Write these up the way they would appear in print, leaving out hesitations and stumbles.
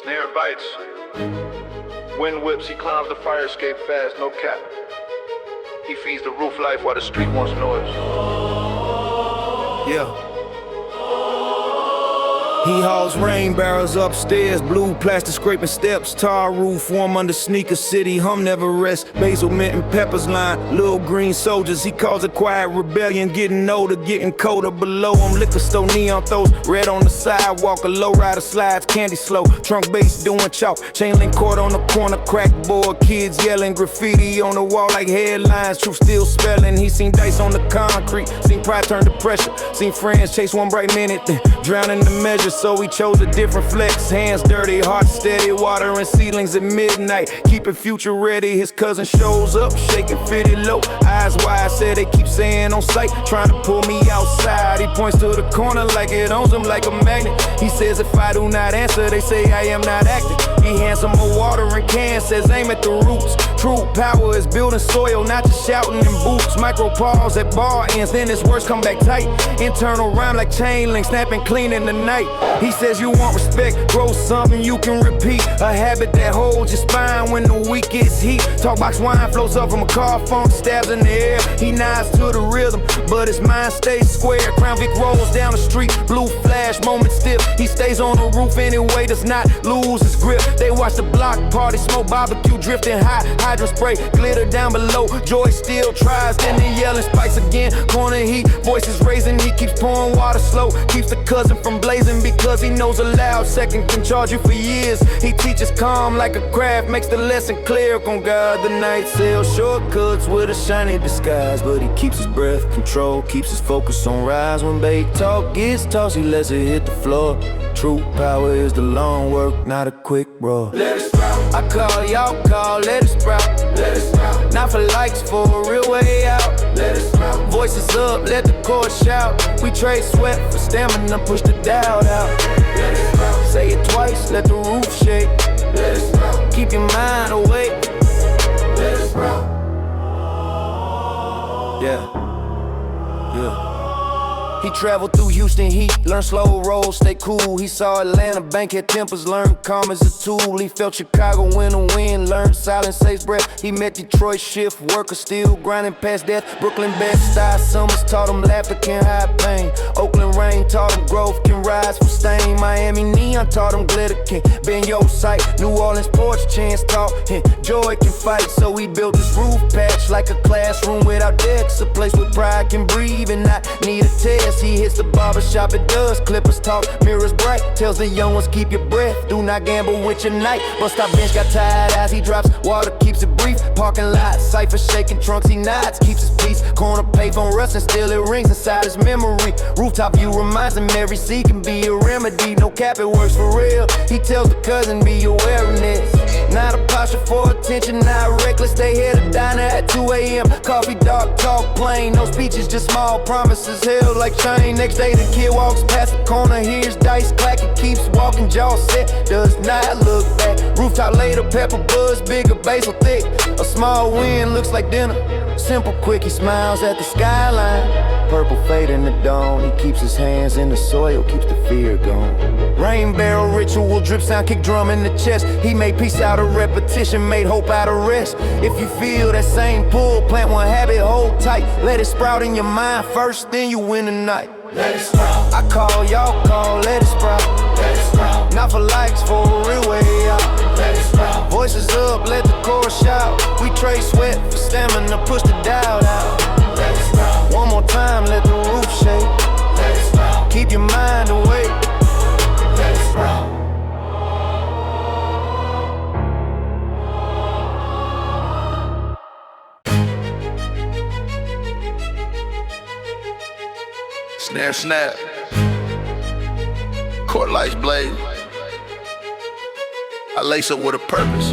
Snare bites. Wind whips, he climbs the fire escape fast, no cap. He feeds the roof life while the street wants noise. Yeah. He hauls rain barrels upstairs, blue plastic scraping steps, tar roof, warm under sneaker city, hum never rest, basil, mint and peppers line, little green soldiers, he calls a quiet rebellion, getting older, getting colder below him, liquor store neon throws, red on the sidewalk, a low rider slides, candy slow, trunk bass doing chalk, chain link cord on the corner, crack board, kids yelling, graffiti on the wall like headlines, truth still spelling, he seen dice on the concrete, seen pride turn to pressure, seen friends chase one bright minute, then drown in the measure. So he chose a different flex, hands dirty, heart steady, watering ceilings at midnight, keeping future ready. His cousin shows up, shaking 50 low, eyes wide, said they keep saying on sight, trying to pull me outside. He points to the corner like it owns him like a magnet. He says if I do not answer, they say I am not active. He hands him a watering can, says aim at the roots. True power is building soil, not just shouting in boots. Micro pause at bar ends, then his words come back tight. Internal rhyme like chain link, snapping clean in the night. He says you want respect, grow something you can repeat. A habit that holds your spine when the weak gets heat. Talk box wine flows up from a car, phone stabs in the air. He nods to the rhythm, but his mind stays square. Crown Vic rolls down the street, blue flash, moment stiff. He stays on the roof anyway, does not lose his grip. They watch the block party, smoke barbecue, drifting high. Hydrant spray, glitter down below. Joy still tries, then they yelling spikes again. Corner heat, voices raising, he keeps pouring water slow. Keeps the cousin from blazing because he knows a loud second can charge you for years. He teaches calm like a craft, makes the lesson clear. On God the night sail, shortcuts with a shiny disguise. But he keeps his breath control, keeps his focus on rise. When bait talk gets tossed, he lets it hit the floor. True power is the long work, not a quick roar. Let it sprout. I call, y'all call, let it sprout. Let it sprout. Not for likes, for a real way out. Let it sprout. Voices up, let the chorus shout. We trade sweat for stamina, push the doubt out. Let it sprout. Say it twice, let the roof shake. Let it sprout. Keep your mind awake. Let it sprout. Yeah. He traveled through Houston heat, learned slow roll, stay cool. He saw Atlanta, Bankhead tempers, learned calm as a tool. He felt Chicago in the wind, learned silence saves breath. He met Detroit shift worker, still grinding past death. Brooklyn Bed-Stuy summers taught him laughter can hide pain. Oakland rain taught him growth can rise from stain. Miami neon taught him glitter can bend your sight. New Orleans porch chance taught him joy can fight. So he built this roof patch like a classroom without decks, a place where pride can breathe and not need a test. He hits the barbershop, it does. Clippers talk, mirrors bright. Tells the young ones keep your breath, do not gamble with your night. Bust stop bench got tired as he drops water, keeps it brief. Parking lot, cypher shaking trunks, he nods, keeps his peace. Corner payphone rust and still it rings inside his memory. Rooftop view reminds him every sea can be a remedy. No cap, it works for real. He tells the cousin be aware of this. Not a posture for attention, not reckless. They hit a diner at 2 a.m. Coffee, dark, talk, plain. No speeches, just small promises held like chain. Next day the kid walks past the corner, hears dice clacking, keeps walking, jaw set, does not look back. Rooftop later, pepper buzz, bigger basil thick. A small wind looks like dinner, simple quick. He smiles at the skyline, purple fade in the dawn. He keeps his hands in the soil, keeps the fear gone. Rain barrel ritual, drip sound, kick drum in the chest. He made peace out of repetition, made hope out of rest. If you feel that same pull, plant one habit, hold tight. Let it sprout in your mind first, then you win the night. Let it sprout. I call, y'all call, let it sprout. Let it sprout. Not for likes, for a real way out. Let it sprout. Voices up, let the chorus shout. We trade sweat for stamina, push the doubt out. Let it sprout. One more time, let the roof shake. Let it sprout. Keep your mind awake. Let it sprout. Snare snap. Court lights blaze. I lace up with a purpose.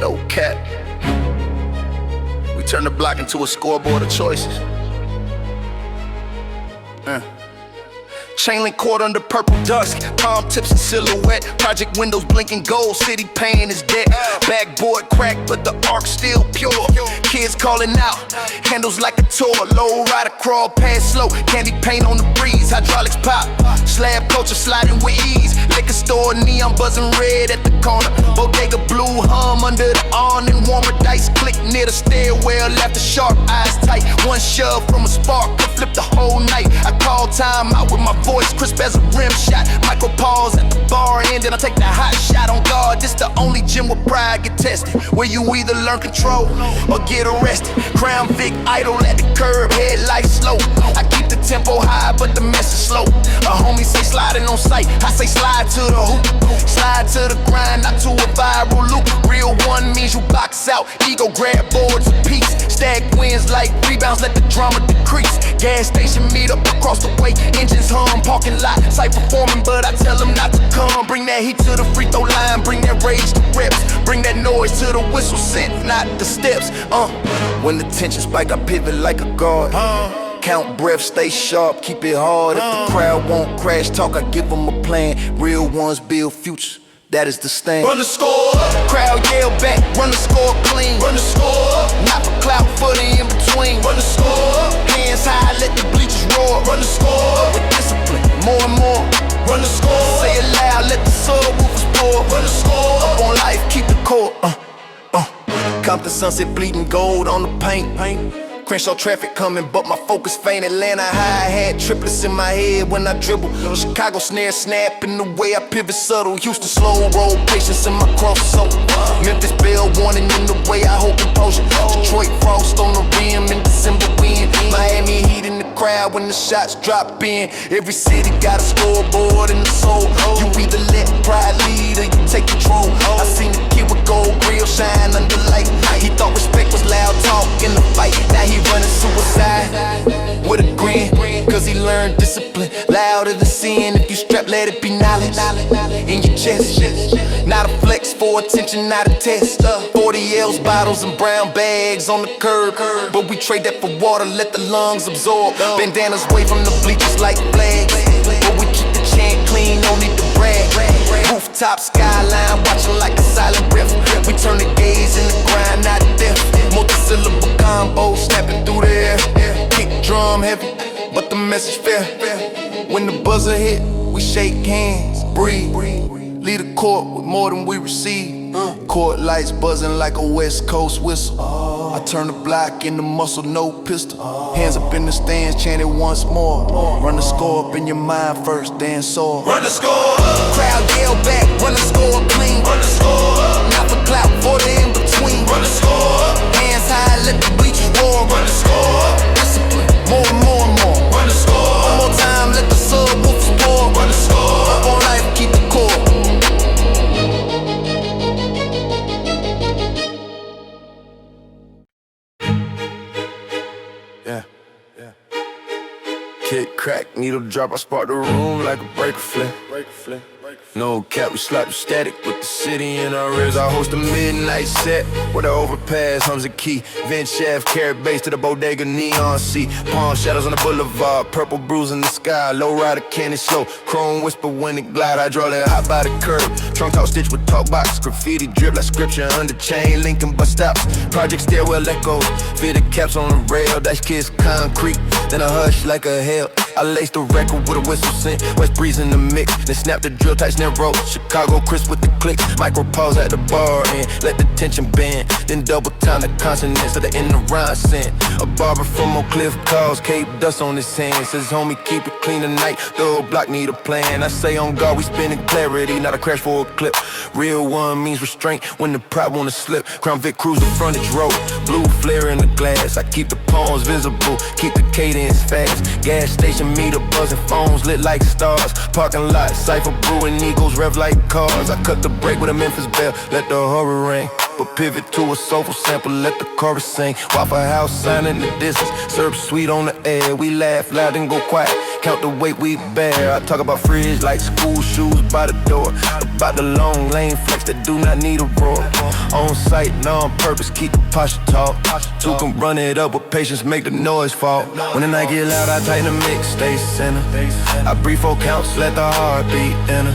No cap. We turn the block into a scoreboard of choices. Chain link cord under purple dusk, palm tips and silhouette. Project windows blinking gold, city pain is dead. Backboard cracked, but the arc still pure. Kids calling out, handles like a tour, low rider crawl past slow. Candy paint on the breeze, hydraulics pop. Slab culture sliding with ease. Liquor store, neon buzzing red at the corner. Bodega blue hum under the awning. Warmer dice click near the stairwell. Left the sharp eyes tight. One shove from a spark could flip the whole night. I call time out with my voice crisp as a rim shot. Micro pause at the bar end, and I take the hot shot on guard. This the only gym where pride get tested, where you either learn control or get arrested. Crown Vic idle at the curb, headlights slow. I keep the tempo high, but the mess is slow. A homie say sliding on sight, I say slide to the hoop. Slide to the grind, not to a viral loop. Real one means you box out, ego grab boards a piece. Stack wins like rebounds, let the drama decrease. Gas station meet up across the way, engines hum, parking lot, site performing, but I tell them not to come. Bring that heat to the free throw line, bring that rage to reps, bring that noise to the whistle scent, not the steps. When the tension spike, I pivot like a guard. Count breath, stay sharp, keep it hard. If the crowd won't crash talk, I give them a plan. Real ones build futures, that is the stand. Run the score, crowd yell back, run the score clean. Run the score, not for clout, footy in between. Run the score, hands high, let the bleachers roar. Run the score, with discipline, more and more. Run the score, say it loud, let the subwoofers pour. Run the score, up on life, keep the core. Compton sunset bleeding gold on the paint. Crenshaw traffic coming, but my focus faint. Atlanta high, I had triplets in my head when I dribble. Chicago snare snapping the way I pivot subtle. Houston slow roll, patience in my cross so. Memphis bell warning in the way I hold composure. Detroit frost on the rim in December wind. Miami heat in the crowd when the shots drop in. Every city got a scoreboard in the soul. You either let pride lead or you take control. I seen the kid with gold grill shine under light. He thought respect was loud talk in the fight. Now he running suicide with a grin, cause he learned discipline. Louder than sin, if you strap, let it be knowledge in your chest. Not a flex for attention, not a test. 40 L's, bottles and brown bags on the curb, but we trade that for water, let the lungs absorb. Bandanas wave from the bleachers like flags, but we keep the chant clean, no need to brag. Rooftop skyline, watching like a silent breath. We turn the gaze in the grind, not death. Multi-syllable combo, snapping through the air. Kick drum heavy, but the message fair. When the buzzer hit, we shake hands, breathe. Lead the court with more than we receive. Court lights buzzing like a West Coast whistle. I turn the block into muscle, no pistol. Hands up in the stands, chant it once more. Run the score up in your mind first, then soar. Run the score, crowd yell back, run the score clean. Run the score, not for clout, for the in between. Run the score, hands high, let the bleachers roar. Run the score, discipline, more and more and more. Run the score, one more time, let the subwoofers pour. Run the score, up on life, keep the core. Kick, crack, needle drop, I spark the room like a breaker flip. No cap, we slap the static with the city in our ears. I host a midnight set with the overpass hums a key. Vent shaft, carrot base to the bodega, neon sea. Palm shadows on the boulevard, purple bruise in the sky. Low rider cannon slow, chrome whisper when it glide. I draw that hot by the curb, trunk talk stitch with talk box. Graffiti drip like scripture under chain, Lincoln bus stops. Project stairwell echoes, fitted caps on the rail. Dash kiss concrete, then a hush like a hell. I lace the record with a whistle scent, West breeze in the mix. Then snap the drill tight snare roll, Chicago crisp with the click. Micro pause at the bar and let the tension bend. Then double time the consonants to the end of rhyme scent. A barber from Oak Cliff calls, Cape dust on his hands. Says homie keep it clean tonight, the whole block need a plan. I say on guard we spinning clarity, not a crash for a clip. Real one means restraint when the pride wanna slip. Crown Vic cruise the frontage road, blue flare in the glass. I keep the palms visible, keep the cadence fast. Gas station meter buzzing, phones lit like stars. Parking lot, cypher brewing, eagles rev like cars. I cut the brake with a Memphis bell, let the horror ring. But pivot to a soulful sample, let the chorus sing. Waffle House sign in the distance, serve sweet on the air. We laugh loud and go quiet, count the weight we bear. I talk about fridge like school shoes by the door. About the long lane flex that do not need a roar. On site, on purpose, keep the posture talk. Two can run it up with patience, make the noise fall. When the night get loud, I tighten the mix, stay center. I breathe 4 counts, let the heartbeat enter.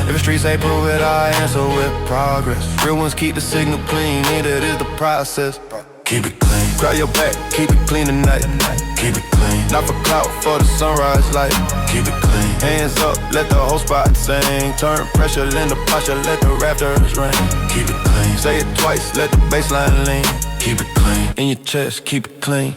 If the streets ain't prove it, I answer with progress. Real ones keep the signal clean, neither is the process. keep it clean. Cry your back, keep it clean tonight, keep it clean. Not for clout, for the sunrise light, keep it clean. Hands up, let the whole spot sing. Turn pressure into posture, let the rafters ring. Keep it clean. Say it twice, let the baseline lean. Keep it clean. In your chest, keep it clean.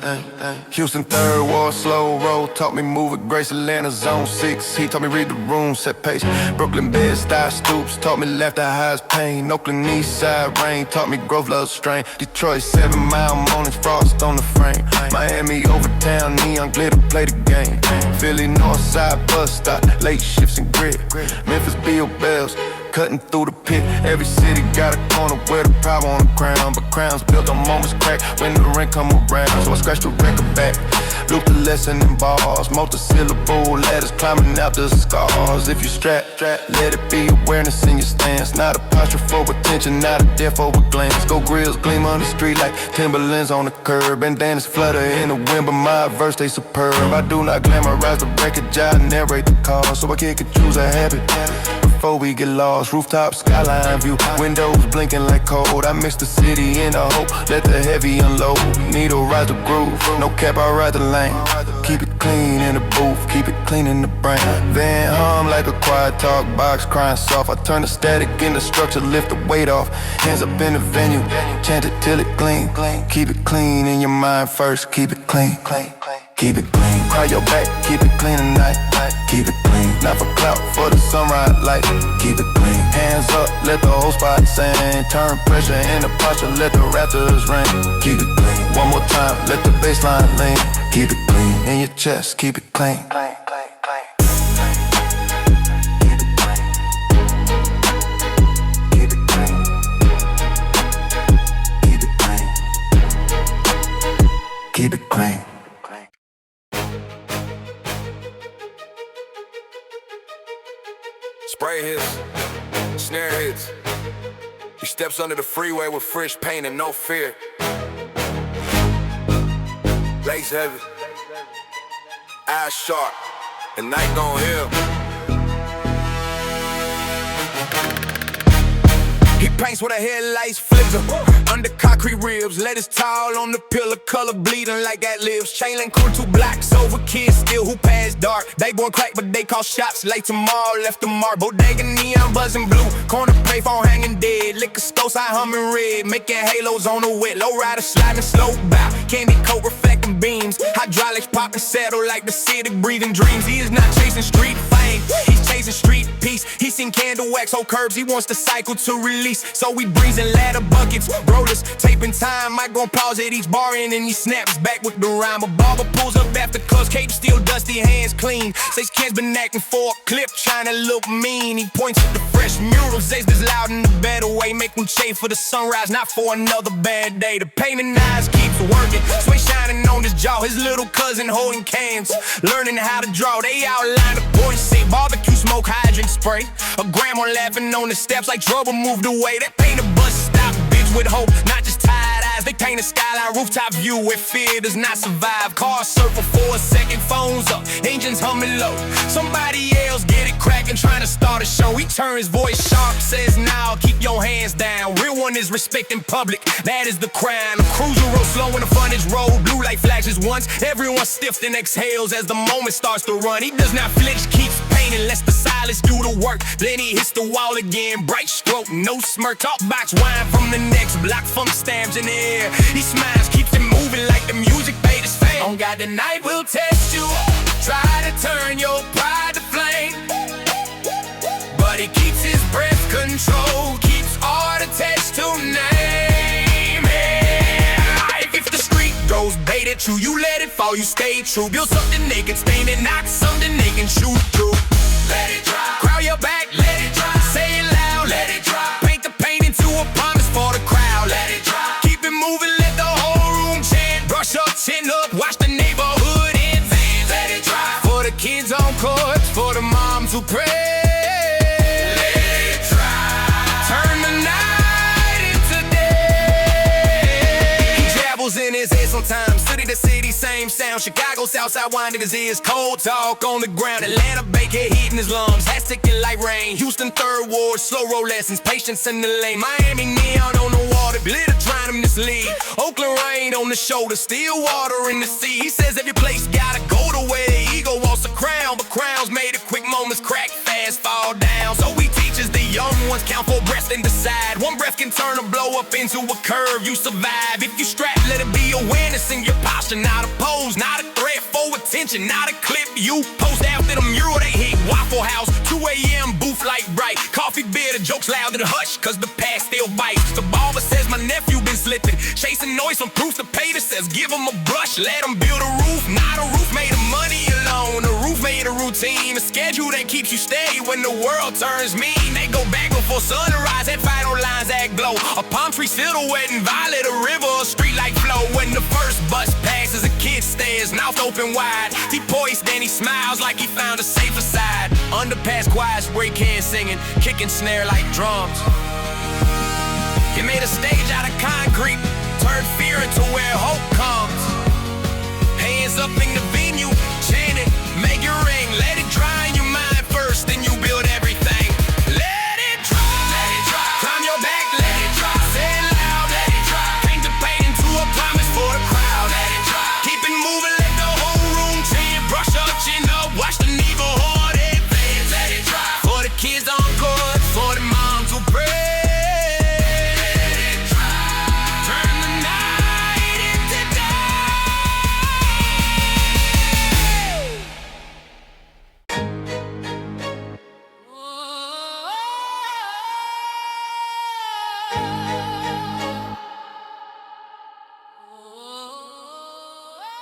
Houston third wall, slow roll. Taught me move with grace. Atlanta zone 6. He taught me read the room, set pace. Brooklyn bed style stoops. Taught me left eye highs pain. Oakland east side rain. Taught me growth, love, strain. Detroit 7 mile mornings, frost on the frame. Miami overtown, neon glitter, play the game. Philly north side bus stop, late shifts and grit. Memphis Bill Bells, cutting through the pit. Every city got a corner where the power on the crown. But crowns built on moments crack when the rent come around. So I scratch the record back, loop the lesson in bars. Multi-syllable letters climbing out the scars. If you strap, let it be awareness in your stance. Not a posture for attention, not a death over glance. Go grills gleam on the street like Timberlands on the curb. Bandanas flutter in the wind, but my verse they superb. I do not glamorize the record, I narrate the call. So a kid could choose a habit before we get lost. Rooftop skyline view, windows blinking like cold. I mix the city in a hope, let the heavy unload. Needle rise the groove, no cap, I ride the lane. Keep it clean in the booth, keep it clean in the brain. Van hum like a quiet talk box, crying soft. I turn the static into structure, lift the weight off. Hands up in the venue, chant it till it clean. Keep it clean in your mind first, keep it clean. Keep it clean. Cry your back, keep it clean tonight. Keep it clean. Not for clout, for the sunrise light. Keep it clean. Hands up, let the whole spot sing. Turn pressure into posture, let the rafters ring. Keep it clean. One more time, let the baseline lean. Keep it clean. In your chest, keep it clean. Keep it clean. Spray hits, snare hits. He steps under the freeway with fresh paint and no fear. Lace heavy, eyes sharp, and night gon' heal. He paints with a headlights flicker. Under concrete ribs, letters tall on the pillar, color bleeding like that lives. Chain link crew 2 blocks over kids still who pass dark. They born crack but they call shots. Late tomorrow left the mark. Bodega neon buzzing blue, corner payphone hanging dead. Liquor stores I humming red, making halos on the wet. Low rider sliding slow bow, candy coat reflecting beams. Hydraulics popping settle like the city breathing dreams. He is not chasing street fame, he's chasing street peace. He seen candle wax on curbs, he wants the cycle to release. So we breezing ladder buckets, rollers, taping time. Might gon' pause at each bar and he snaps back with the rhyme. A barber pulls up after cuffs, cape still dusty, hands clean. Says Ken's been acting for a clip, trying to look mean. He points at the fresh murals, says this loud in a better way. Make them chafe for the sunrise, not for another bad day. The painting eyes keeps working, sway shining on his jaw. His little cousin holding cans, learning how to draw. They outline the boys say barbecue smoke, hydrant spray. A grandma laughing on the steps like trouble moved away. That paint a bus stop, bitch with hope, not just tired eyes. They paint a skyline rooftop view where fear does not survive. Cars circle for a second, phones up, engines humming low. Somebody else get it cracking, trying to start a show. He turns his voice sharp, says now keep your hands down. Real one is respecting public, that is the crime. A cruiser roll slow in the frontage road, blue light flashes once. Everyone stiff and exhales as the moment starts to run. He does not flinch, keeps painting, lets the silence do the work. Then he hits the wall again, bright stroke, no smirk. Talk box wine from the next block, funk stamps in the air. He smiles, keeps it moving like the music paid his fame. On God, the night will test you, try to turn your pride to flame. But he keeps his breath control, keeps art attached to name. Yeah. If the street goes bait at you, you let it fall, you stay true. Build something they can stain and knock something they can shoot through. Let it dry, crowd your back, let it dry. Say it loud, let it dry. Paint the paint into a promise for the crowd, let it dry. Keep it moving, let the whole room chant. Brush up, chin up, watch the neighborhood advance. Let it dry, for the kids on courts, for the moms who pray. Let it dry, turn the night into day. He travels in his head, sometimes. City to city, same sound. Chicago, Southside, wine niggas is cold talk on the ground. Atlanta, Bankhead, heat in his lungs. Hats ticking like rain. Houston, third ward, slow roll lessons. Patience in the lane. Miami, neon on the water. Glitter trying to mislead. Oakland, rain on the shoulder. Still water in the sea. He says every place gotta go to where the ego wants a crown. But crowns made of quick moments crack fast, fall down. So we teachers, the young ones, count 4 breaths and decide. One breath can turn a blow up into a curve. You survive. If you strap, let it be awareness in your posture. Not a pose, not a threat for attention. Not a clip you post after the mural they hit. Waffle House, 2 a.m. booth light bright. Coffee beer, the jokes loud to the hush, cause the past still bites. The barber says my nephew been slipping. Chasing noise from proof. The pater says give him a brush, let him build a roof. Not a roof made of money alone. A roof made a routine. A schedule that keeps you steady when the world turns mean. They go back before sunrise. That final lines act glow. A palm tree silhouette and violet. A river, a street light flow. When the first bus passes, a kid stares, mouth open wide. He poised, then he smiles like he found a safer side. Underpass choirs, break hands singing, kicking snare like drums. You made a stage out of concrete, turned fear into where hope comes. Hands up in the venue, chant it, make it ring. Let it dry in your mind first, then you build everything. Let it dry, let it dry. Climb your back, let it dry. Say it loud, let it dry. Paint the pain into a promise for the crowd, let it dry. Keep it moving, let the whole room chant. Brush up, chin up, watch the neighborhood advance, let it dry. For the kids on court, for the moms who pray.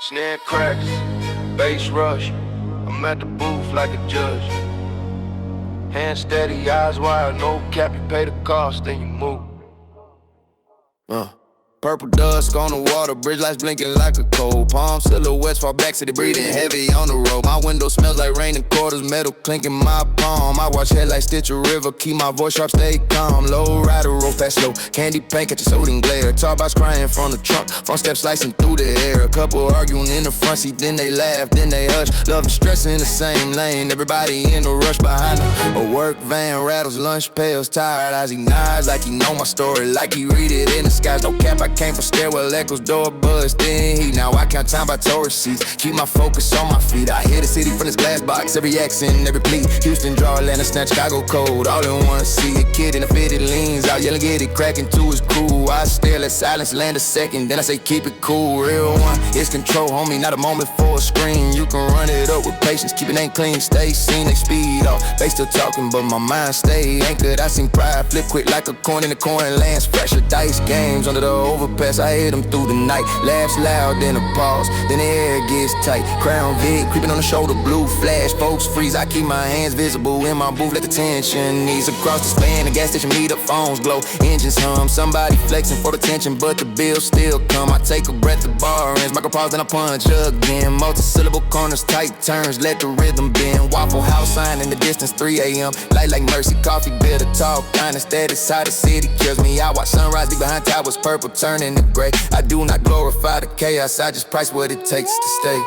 Snare cracks, bass rush. I'm at the booth like a judge. Hands steady, eyes wide, no cap. You pay the cost, then you move. Purple dusk on the water, bridge lights blinking like a cold. Palm silhouettes fall back, city breathing heavy on the road. My window smells like rain and quarters, metal clinking my palm. I watch headlights stitch a river, keep my voice sharp, stay calm. Low rider, roll fast slow, candy paint, catch a sodium glare. Talk about crying from the trunk, front steps slicing through the air. A couple arguing in the front seat, then they laugh, then they hush. Love and stress in the same lane, everybody in a rush behind them. A work van rattles, lunch pails, tired eyes, he nods like he know my story, like he read it in the skies. No cap, I came from stairwell echoes, door buzz, then heat. Now I count time by tourist seats, keep my focus on my feet. I hear the city from this glass box, every accent, every plea. Houston draw, Atlanta snatch, Chicago cold, all in one seat. A kid in a fitted leans out, yelling, get it cracking to his crew. I stare, let silence land a second, then I say keep it cool. Real one, it's control, homie, not a moment for a screen. You can run it up with patience, keep it ain't clean, stay seen, they speed off. They still talking, but my mind stay anchored. I seen pride flip quick like a coin in the coin lands. Fresher dice games under the overpass, I hear them through the night. Laughs loud, then a pause, then the air gets tight. Crown Vic, creeping on the shoulder, blue flash. Folks freeze, I keep my hands visible in my booth, let the tension ease. Across the span, the gas station meet up, phones glow, engines hum. Somebody flexing for the tension, but the bills still come. I take a breath, the bar ends, micro pause, then I punch again. Multi-syllable corners, tight turns, let the rhythm bend. Waffle House sign in the distance, 3 a.m. Light like mercy, coffee bitter talk, kind of status. How the city kills me. I watch sunrise, deep behind towers, purple turning to gray. I do not glorify the chaos, I just price what it takes to stay.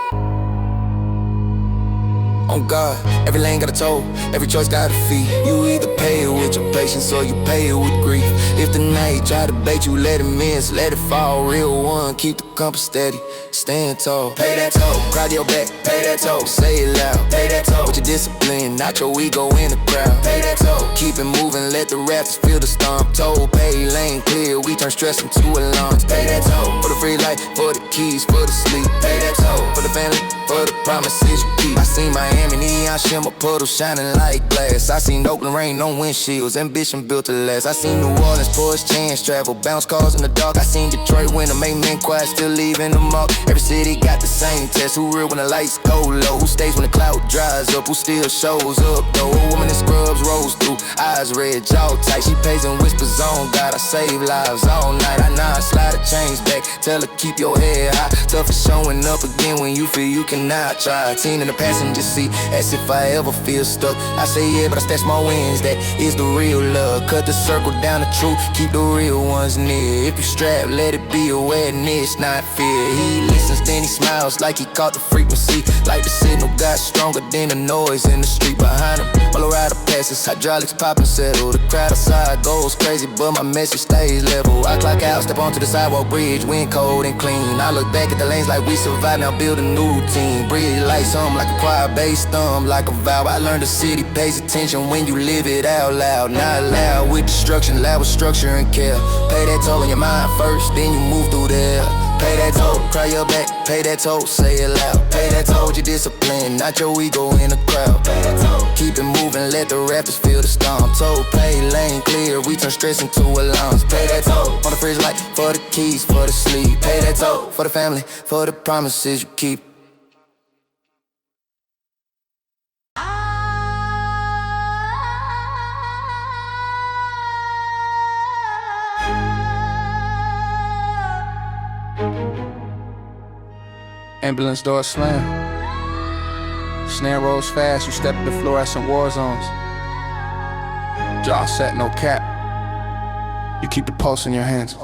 On God, every lane got a toll, every choice got a fee. You either pay it with your patience or you pay it with grief. If the night try to bait you, let it miss, let it fall. Real one, keep the compass steady, stand tall. Pay that toll, crowd your back, pay that toll. Say it loud, pay that toll. With your discipline, not your ego in the crowd. Pay that toll, keep it moving, let the rappers feel the stomp. Toll, pay, lane clear, we turn stress into alarms. Pay that toll, for the free life, for the keys, for the sleep. Pay that toll, for the family, for the promises you keep. I seen Miami, neon shimmer puddles shining like glass. I seen Oakland rain on windshields, ambition built to last. I seen New Orleans pour its chance travel, bounce cars in the dark. I seen Detroit winter, make men quiet, still leaving them up. Every city got the same test. Who real when the lights go low? Who stays when the cloud dry rise up, who still shows up though? A woman in scrubs rolls through, eyes red, jaw tight. She pays and whispers on God, I save lives all night. I slide the chains back, tell her keep your head high. Tough is showing up again when you feel you cannot try. Teen in the passenger seat, as if I ever feel stuck. I say yeah, but I stash my wins, that is the real love. Cut the circle down the truth, keep the real ones near. If you strap, let it be awareness, not fear. He listens, then he smiles like he caught the frequency. Like the signal got stronger than the noise in the street behind him. Follow rider passes, hydraulics pop and settle. The crowd outside goes crazy, but my message stays level. I clock out, step onto the sidewalk bridge, wind cold and clean. I look back at the lanes like we survived, now build a new routine. Bridge lights on like a choir, bass thumb like a vow. I learned the city pays attention when you live it out loud. Not loud with destruction, loud with structure and care. Pay that toll in your mind first, then you move through there. Pay that toll, cry your back, pay that toll, say it loud. Pay that toll, your discipline, not your ego in the crowd. Pay that toll, keep it moving, let the rappers feel the storm. Toll, pay, lane clear, we turn stress into alarms. Pay that toll, on the fridge light, for the keys, for the sleep. Pay that toll, for the family, for the promises you keep. Ambulance door slam. Snare rolls fast, you step to the floor at some war zones. Jaw set, no cap. You keep the pulse in your hands.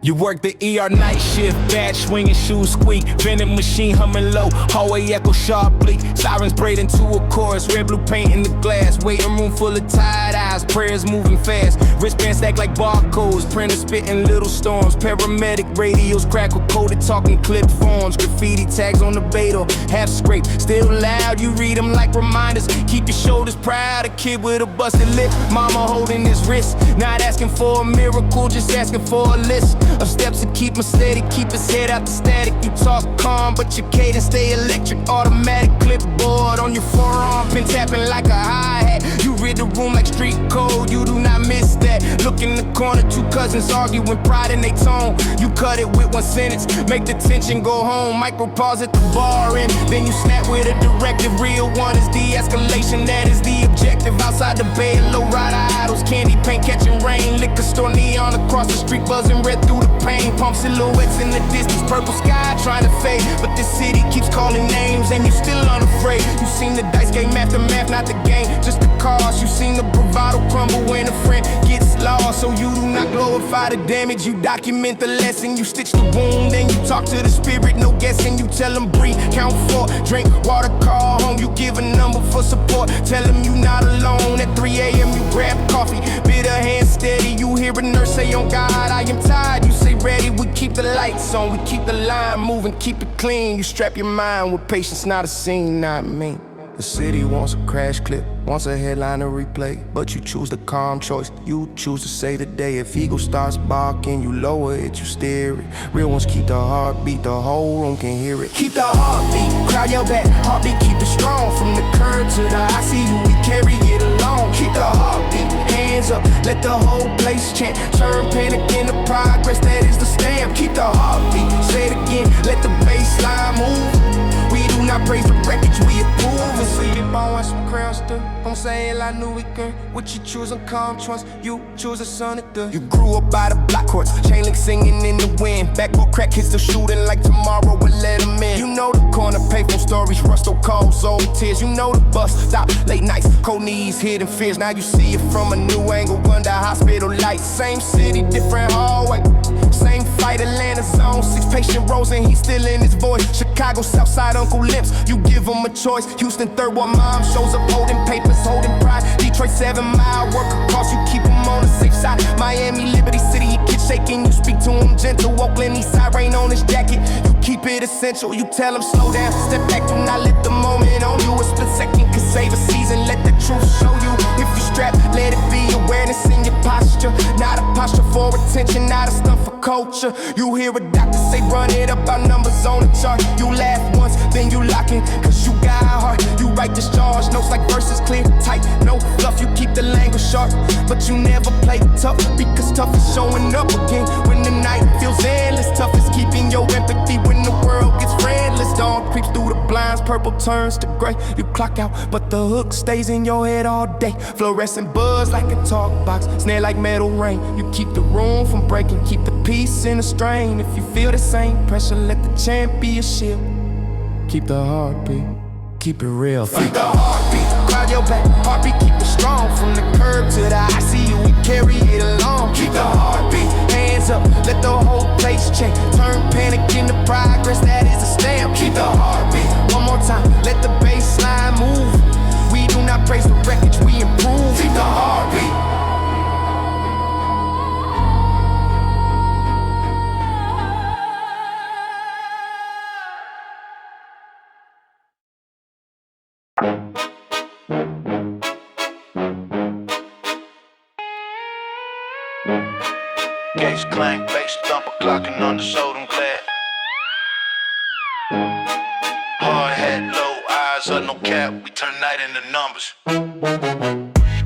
You work the ER night shift, badge swinging, shoes squeak, vending machine humming low, hallway echo sharp bleak, sirens braid into a chorus, red blue paint in the glass, waiting room full of tired eyes, prayers moving fast, wristbands stacked like barcodes, printers spitting little storms, paramedic radios crackle coded talking clip forms, graffiti tags on the Beto, half scraped, still loud, you read them like reminders, keep your shoulders proud, a kid with a busted lip, mama holding his wrist, not asking for a miracle, just asking for a list of steps to keep him steady, keep his head out the static. You talk calm, but your cadence stay electric. Automatic clipboard on your forearm, been tapping like a hi-hat. You read the room like street code, you do not miss that. Look in the corner, two cousins arguing, pride in they tone. You cut it with one sentence, make the tension go home. Micro pause at the bar and then you snap with a directive. Real one is de-escalation, that is the objective. Outside the bed, low rider idols, candy paint catching rain. Liquor store neon across the street, buzzing red through the pain. Pump silhouettes in the distance, purple sky trying to fade, but this city keeps calling names and you still unafraid. You seen the dice game after math, not the game, just the cause. You seen the bravado crumble when a friend gets lost. So you do not glorify the damage, you document the lesson. You stitch the wound, then you talk to the spirit, no guessing. You tell them breathe, count 4, drink water, call home. You give a number for support, tell them you not alone. At 3 a.m. you grab coffee, bitter hand steady. You hear a nurse say, on God, I am tired. You say ready, we keep the lights on, we keep the line moving, keep it clean. You strap your mind with patience, not a scene, not me. The city wants a crash clip, wants a headline to replay, but you choose the calm choice, you choose to say today. If ego starts barking, you lower it, you steer it. Real ones keep the heartbeat, the whole room can hear it. Keep the heartbeat, crowd your back, heartbeat, keep it strong. From the curb to the ICU, we carry it along. Keep the heartbeat, hands up, let the whole place chant. Turn panic into progress, that is the stamp. Keep the heartbeat, say it again, let the baseline move. We do not praise the wreckage, we approve. And see it bone and some crowns too. Don't say it like New Weekend. What you choose on calm choice, you choose a son of the. You grew up by the block courts, chain link singing in the wind. Backboard crack hits the shooting like tomorrow will let him in. You know the corner, payphone stories, Rusto calls, old tears. You know the bus stop, late nights, cold knees, hidden fears. Now you see it from a new angle, under hospital lights. Same city, different hallway. Same fight, Atlanta zone, 6 patient rows and he's still in his voice. Chicago, Southside, Uncle Limps, you give him a choice. Houston, third world mom shows up holding papers, holding pride. Detroit, 7 Mile, work across, you keep him on the safe side. Miami, Liberty City, he kids shaking, you speak to him gentle. Oakland, East Side, rain on his jacket, you keep it essential. You tell him slow down, step back, do not let the moment on you. A split second could save a season, let the truth show you. If you strap, let it be awareness in your posture. Not a posture for attention, not a stunt for culture. You hear a doctor say run it up, our numbers on the chart. You laugh once, then you lock in, cause you got heart. You write discharge notes like verses clear, tight, no fluff. You keep the language sharp, but you never play tough, because tough is showing up again when the night feels endless. Tough is keeping your empathy when the world gets friendless. dawn creeps through the blinds, purple turns to gray. You clock out, but the hook stays in your head all day. Fluorescent buzz like a talk box, snare like metal rain. You keep the room from breaking, keep the peace in the strain. If you feel the same pressure, let the chant be your shield. Keep the heartbeat, keep it real. Keep the heartbeat, crowd your back, heartbeat, keep it strong. From the curb to the ICU, we carry it along. Keep the heartbeat, hands up, let the whole place change. Turn panic into progress, that is a stamp. Keep the heartbeat, one more time, let the bass line move. We do not praise the wreckage, we improve. Keep the heartbeat. Gates clank, bass thumper, clocking on the shoulder glad. Hard head, low eyes, no cap, we turn night into numbers.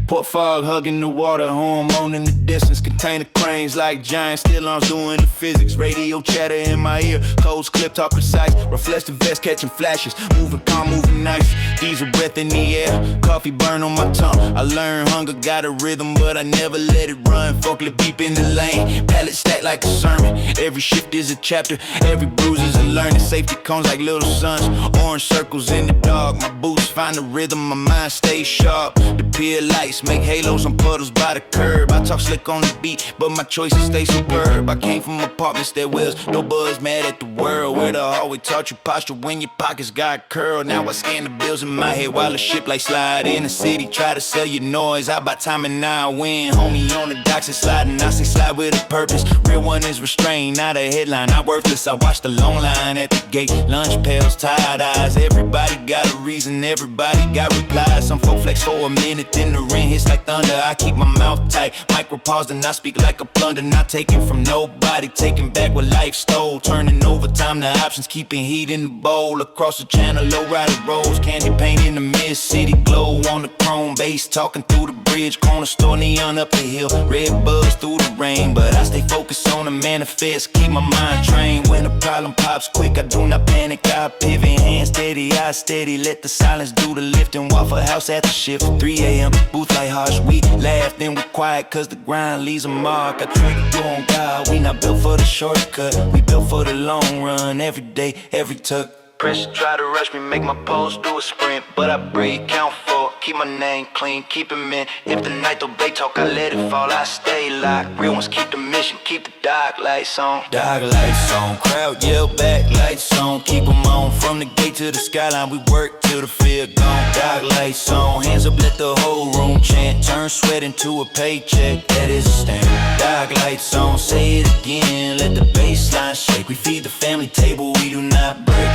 Port fog hugging the water, hormone in the distance. Container cranes like giant still arms doing the physics. Radio chatter in my ear, codes clipped all precise. Reflects the vest catching flashes, moving calm, moving nice. Diesel breath in the air, coffee burn on my tongue. I learned hunger got a rhythm, but I never let it run. Forklift deep in the lane, pallet stacked like a sermon. Every shift is a chapter, every bruise is a learning. Safety cones like little sons, orange circles in the dark. My boots find the rhythm, my mind stays sharp. The pier lights make halos on puddles by the curb. I talk slick on the beat, but my choices stay superb. I came from apartments that wells, no buzz, mad at the world. Where the hallway taught you posture when your pockets got curled. Now I scan the bills in my head while the ship like slide in the city. Try to sell you noise, I buy time and now I win. Homie on the docks is sliding, I say slide with a purpose. Real one is restrained, not a headline, not worthless. I watch the long line at the gate, lunch pails, tired eyes. Everybody got a reason, everybody got replies. Some folk flex for a minute, then the rain hits like thunder. I keep my mouth tight, micro pause and I speak like a plunder. Not taking from nobody, taking back what life stole. Turning overtime to options, keeping heat in the bowl. Across the channel, low rider roads, candy paint in the mid-city glow. On the chrome base, talking through the bridge, corner store neon up the hill. Red buzz through the rain, but I stay focused on the manifest. Keep my mind trained, when the problem pops quick, I do not panic. I pivot, hands steady, eyes steady. Let the silence do the lifting. Waffle House at the shift, 3 a.m. booth like harsh. We laugh, then we quiet, cause the grind leaves a mark. I trigger you on God, we not built for the shortcut. We built for the long run, every day, every tuck. Pressure try to rush me, make my pose do a sprint, but I breathe, count four, keep my name clean, keep it mint. If the night though they talk, I let it fall, I stay locked. Real ones keep the mission, keep the dark lights on. Dark lights on, crowd yell back, lights on. Keep them on, from the gate to the skyline, we work till the field gone. Dark lights on, hands up, let the whole room chant. Turn sweat into a paycheck, that is a stand. Dark lights on, say it again, let the baseline shake. We feed the family table, we do not break.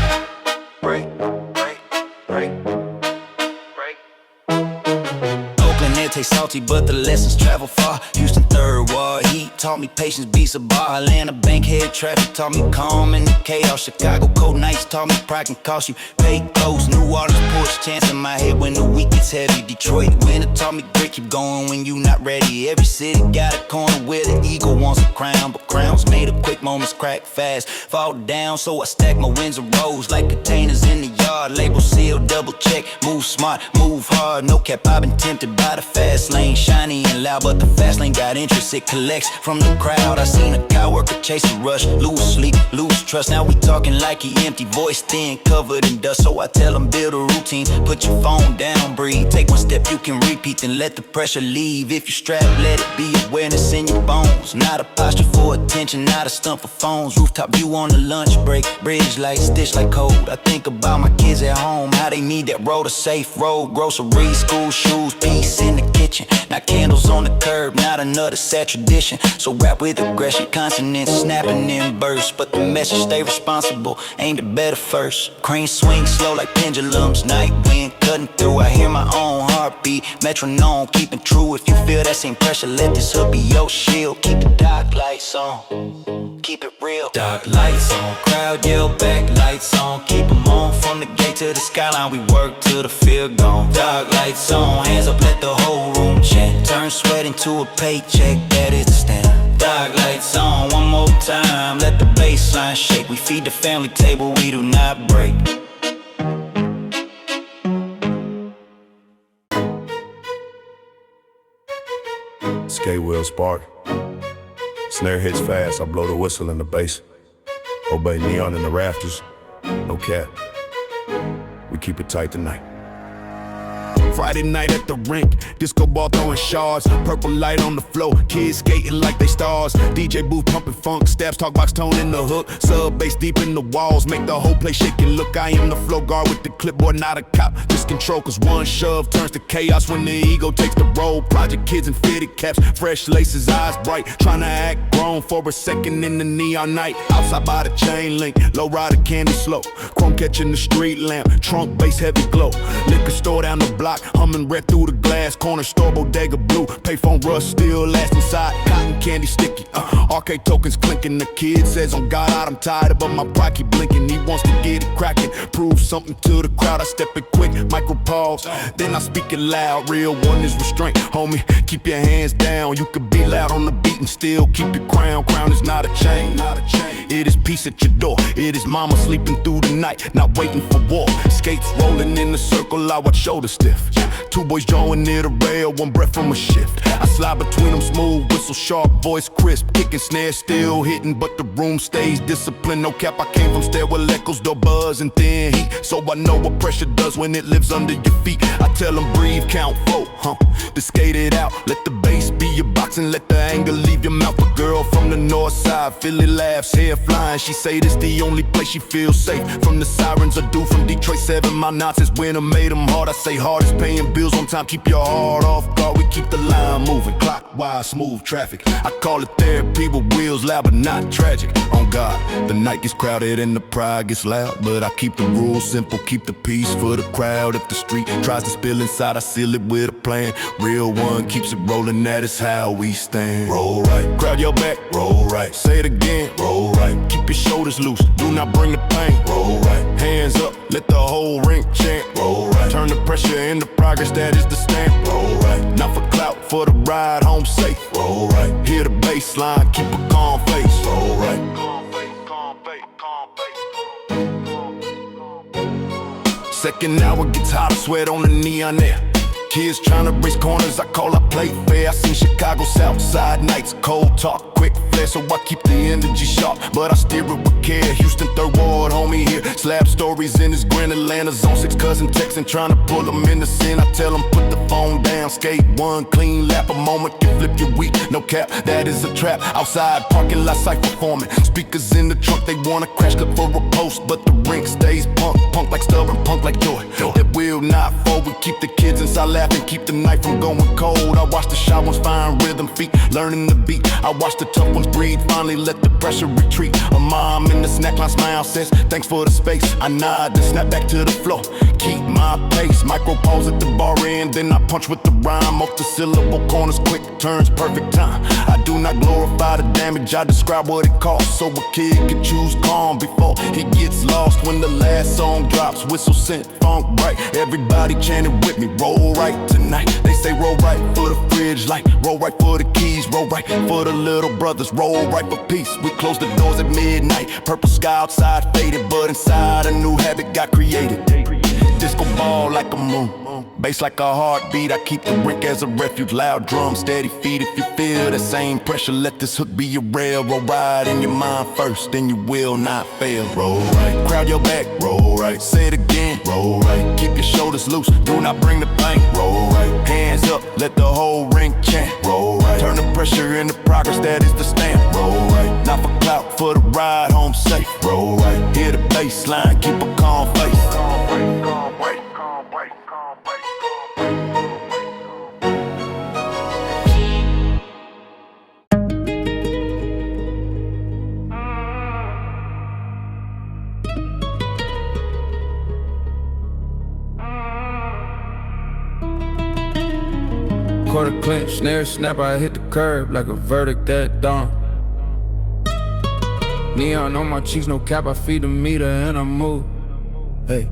Break, break, break, break. Oakland air tastes salty, but the lessons travel far. Houston third ward heat taught me patience beats a bar. Atlanta bankhead traffic taught me calm in the chaos. Chicago cold nights taught me pride can cost you. Pay close, New Orleans push chance in my head when the week gets heavy. Detroit winter taught me grit, keep going when you not ready. Every city got a corner where the eagle wants a crown, but crowns made of quick moments crack fast, fall down. So I stack my wins and rolls like containers in the yard. Label sealed, double check, move smart, move hard. No cap, I've been tempted by the fast lane, shiny and loud, but the fast lane got interest. It collects from the crowd. I seen a cow worker chase a rush, lose sleep, lose trust. Now we talking like he empty, voice thin, covered in dust. So I tell him build a routine, put your phone down, breathe. Take one step, you can repeat, then let the pressure leave. If you strap, let it be awareness in your bones. Not a posture for attention, not a stunt for phones. Rooftop view on the lunch break, bridge light, stitch like code. I think about my kids at home, how they need that road, a safe road. Groceries, school shoes, peace in the kitchen. Not candles on the curb, not another sad tradition. So rap with aggression, consonants snapping in bursts. But the message stay responsible, aimed at better first. Crane swing slow like pendulums, night wind cutting through. I hear my own heartbeat, metronome keeping true. If you feel that same pressure, let this hood be your shield. Keep the dark lights on, keep it real. Dark lights on, crowd yell back, lights on. Keep them on, from the gate to the skyline, we work till the field gone. Dark lights on, hands up, let the whole room chant. Turn sweat into a paycheck, that is the stand. dark lights on one more time. Let the bass line shake. We feed the family table, we do not break. Skate wheel spark. Snare hits fast, I blow the whistle in the bass. Obey neon in the rafters, no cap. We keep it tight tonight. Friday night at the rink, disco ball throwing shards, purple light on the floor, kids skating like they stars. DJ booth pumping funk, stabs talk box tone in the hook, sub bass deep in the walls, make the whole place shake and look. I am the flow guard with the clipboard, not a cop, just control, cause one shove turns to chaos when the ego takes the role. Project kids in fitted caps, fresh laces, eyes bright, trying to act grown for a second in the neon night. Outside by the chain link, low rider candy slow, chrome catching the street lamp, trunk bass heavy glow, liquor store down the block, humming red through the glass, corner store bodega blue, payphone rust still last inside, cotton candy sticky, arcade tokens clinking. The kid says on God I'm tired, but my pride keep blinking. He wants to get it cracking, prove something to the crowd. I step it quick, micro pause, then I speak it loud. Real one is restraint, homie, keep your hands down. You could be loud on the beat and still keep your crown. Crown is not a chain, it is peace at your door. It is mama sleeping through the night, not waiting for war. Skates rolling in the circle, I watch shoulder stiff. Two boys drawing near the rail, one breath from a shift. I slide between them, smooth whistle, sharp voice, crisp, kicking snare, still hitting, but the room stays disciplined. No cap, I came from stairwell echoes, door buzz and thin heat, so I know what pressure does when it lives under your feet. I tell them breathe, count 4, to skate it out. Let the bass be your box and let the anger leave your mouth. A girl from the north side, Philly laughs, hair flying. She say this the only place she feels safe. From the sirens, a dude from Detroit, 7 my nonsense winter made them hard. I say hard is paying bills on time, keep your heart off guard. We keep the line moving, clockwise, smooth traffic. I call it therapy with wheels loud but not tragic. On God, the night gets crowded and the pride gets loud, but I keep the rules simple, keep the peace for the crowd. If the street tries to spill inside, I seal it with a plan. Real one keeps it rolling, that is how we stand. Roll right, crowd your back, roll right. Say it again, roll right. Keep your shoulders loose, do not bring the pain. Roll right, hands up, let the whole ring chant. Roll right, turn the pressure into progress, that is the stamp. Roll right, not for clout, for the ride home safe. Roll right, hear the bass line, keep a calm face. Roll right, calm face, calm face, calm face. Second hour gets hot, I sweat on the neon air. Kids trying to race corners, I call up play fair. I seen Chicago South Side nights, cold talk, quick flare, so I keep the energy sharp, but I steer it with care. Houston 3rd Ward, homie here, slab stories in his grin. Atlanta's on 6 cousin texting, trying to pull them in the sin. I tell them put the phone down, skate one clean lap, a moment can flip your week. No cap, that is a trap. Outside parking lot site performing, speakers in the trunk, they wanna crash clip for a post, but the rink stays punk like stubborn, punk like joy. That will not fold. We keep the kids inside laughing, keep the night from going cold. I watch the shy ones find rhythm, feet learning the beat. I watch the tough ones breathe, finally let the pressure retreat. A mom in the snack line smile says thanks for the space. I nod then snap back to the floor, keep my pace. Micro pause at the bar end, then I punch with the rhyme. Multi-syllable corners, quick turns, perfect time. I do not glorify the damage, I describe what it costs, so a kid can choose calm before he gets lost. When the last song drops, whistle sent, funk bright, everybody chanting with me, roll right tonight. They say roll right for the fridge light, roll right for the keys, roll right for the little brothers, roll right for peace. We close the doors at midnight, purple sky outside faded, but inside a new habit got created. Disco ball like a moon, bass like a heartbeat. I keep the rink as a refuge, loud drums, steady feet. If you feel the same pressure, let this hook be your railroad ride. In your mind first, then you will not fail. Roll right, crowd your back, roll right. Say it again, roll right. Keep your shoulders loose, do not bring the pain. Roll right, hands up, let the whole ring chant. Roll right, turn the pressure into progress, that is the stamp. Roll right, not for clout, for the ride home safe. Roll right, hear the bass line, keep a calm face. Quarter clinch, snare snap, I hit the curb like a verdict at dawn. Neon on my cheeks, no cap, I feed the meter and I move. Hey,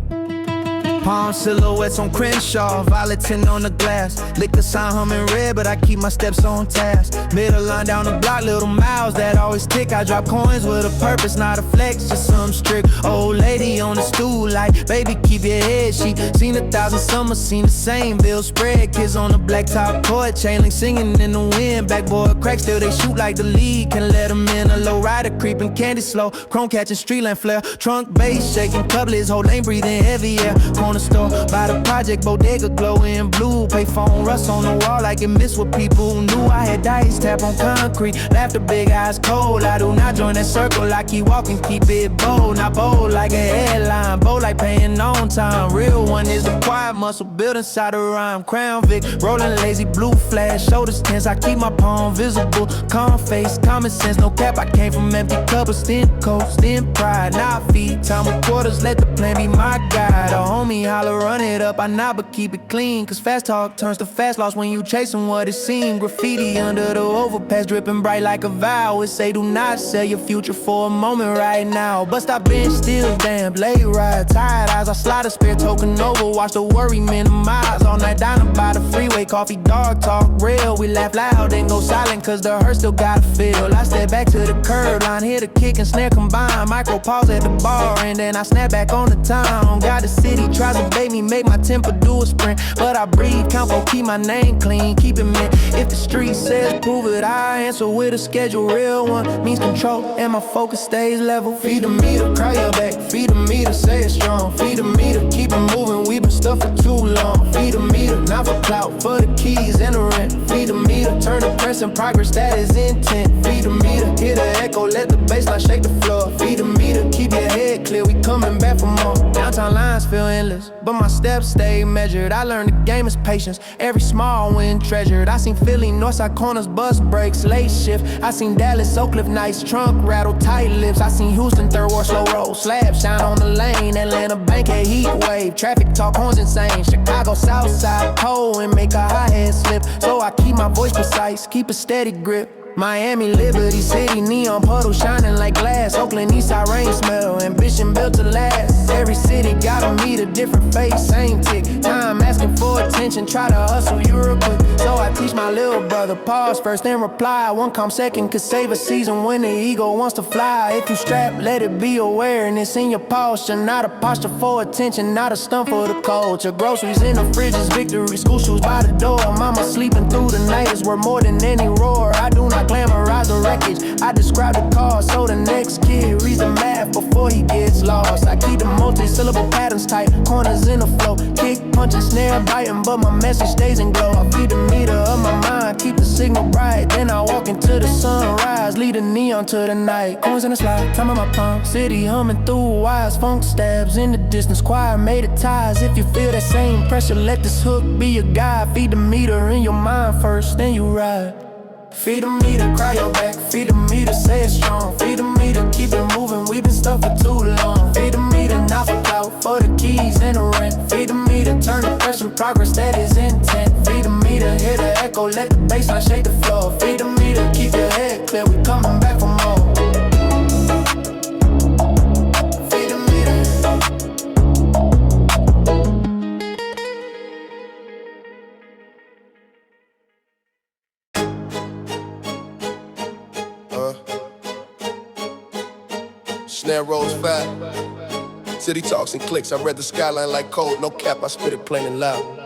Palm silhouettes on Crenshaw, violet tint on the glass. Liquor sign humming red, but I keep my steps on task. Middle line down the block, little miles that always tick. I drop coins with a purpose, not a flex, just some strict. Old lady on the stool like, baby, keep your head. She seen 1,000 summers, seen the same bill spread. Kids on the blacktop court, chain link singing in the wind. Backboard crack, still they shoot like the league. Can let them in, a low rider creeping, candy slow. Chrome catching street lamp flare. Trunk bass shaking, cublets, whole lane breathing heavy air. Corner store, by the project, bodega glowing blue. Payphone rust on the wall like it missed what people knew. I had dice tap on concrete, laughter big eyes cold. I do not join that circle, I keep walking, keep it bold. Not bold like a headline, bold like paying on time. Real one is the quiet muscle built inside a rhyme. Crown Vic, rolling lazy, blue flash, shoulders tense. I keep my palm visible, calm face, common sense, no cap. I came from empty cups, stint coast, stint pride. Now I feed time with quarters, let the plan be my guide. A homie holler, run it up, I nod but keep it clean. Cause fast talk turns to fast loss when you chasing what it seems. Graffiti under the overpass, dripping bright like a vow. It say do not sell your future for a moment right now. But stop being still, damn, late ride, tired eyes. I slide a spare token over, watch the worry minimize. All night dining by the freeway, coffee, dog talk real. We laugh loud, then go silent cause the hurt still gotta feel. I step back to the curb line, hit a kick and snare combine. Micro pause at the bar and then I snap back on the time. Got the city tries to bait me, make my temper do a sprint. But I breathe, count for keep my name clean, keep it mint. If the street says prove it, I answer with a schedule. Real one means control and my focus stays level. Feed the meter, cry your back. Feed the meter, say it's strong. Feed the meter, keep it moving, we been stuck for too long. Feed the meter, not for clout, for the keys and the rent. Feed the meter, turn the press and progress, that is intent. Feed the meter, hear the echo, let the bassline shake the floor. Feed the meter, keep your head clear, we coming back for more. Downtown lines feel endless, but my steps stay measured. I learned the game is patience, every small win treasured. I seen Philly, Northside corners, bus breaks, late shift. I seen Dallas, Oak Cliff nights, trunk rattle, tight lips. I seen Houston, third ward, slow roll, slab shine on the lane. Atlanta, Bankhead, heat wave, traffic talk, horns insane. Chicago, Southside, pole and make a high head slip. So I keep my voice precise, keep a steady grip. Miami, Liberty City, neon puddle shining like glass. Oakland, Eastside, rain smell, ambition built to last. Every city gotta meet a different face, same tick. Time asking for attention, try to hustle, you real quick. So I teach my little brother, pause first then reply. One calm second could save a season when the ego wants to fly. If you strap, let it be awareness in your posture. Not a posture for attention, not a stunt for the culture. Groceries in the fridges, victory, school shoes by the door. Mama sleeping through the night is worth more than any roar. I do not glamorize the wreckage, I describe the cause so the next kid reads the math before he gets lost. I keep the multi-syllable patterns tight, corners in the flow. Kick, punching, snare, biting, but my message stays in glow. I feed the meter of my mind, keep the signal bright. Then I walk into the sunrise, lead the neon to the night. Coins in the slide, time on my palm. City humming through wires, funk stabs in the distance. Choir made of ties, if you feel that same pressure, let this hook be your guide. Feed the meter in your mind first, then you ride. Feed the meter, cry your back. Feed the meter, say it's strong. Feed the meter, keep it moving, we been stuck for too long. Feed the meter, not for clout, for the keys and the rent. Feed the meter, turn the pressure, progress, that is intent. Feed the meter, hear the echo, let the bassline shake the floor. Feed the meter, keep your head clear, we coming back for more. Feed the meter. Snare rolls fat. City talks and clicks. I read the skyline like code. No cap, I spit it plain and loud.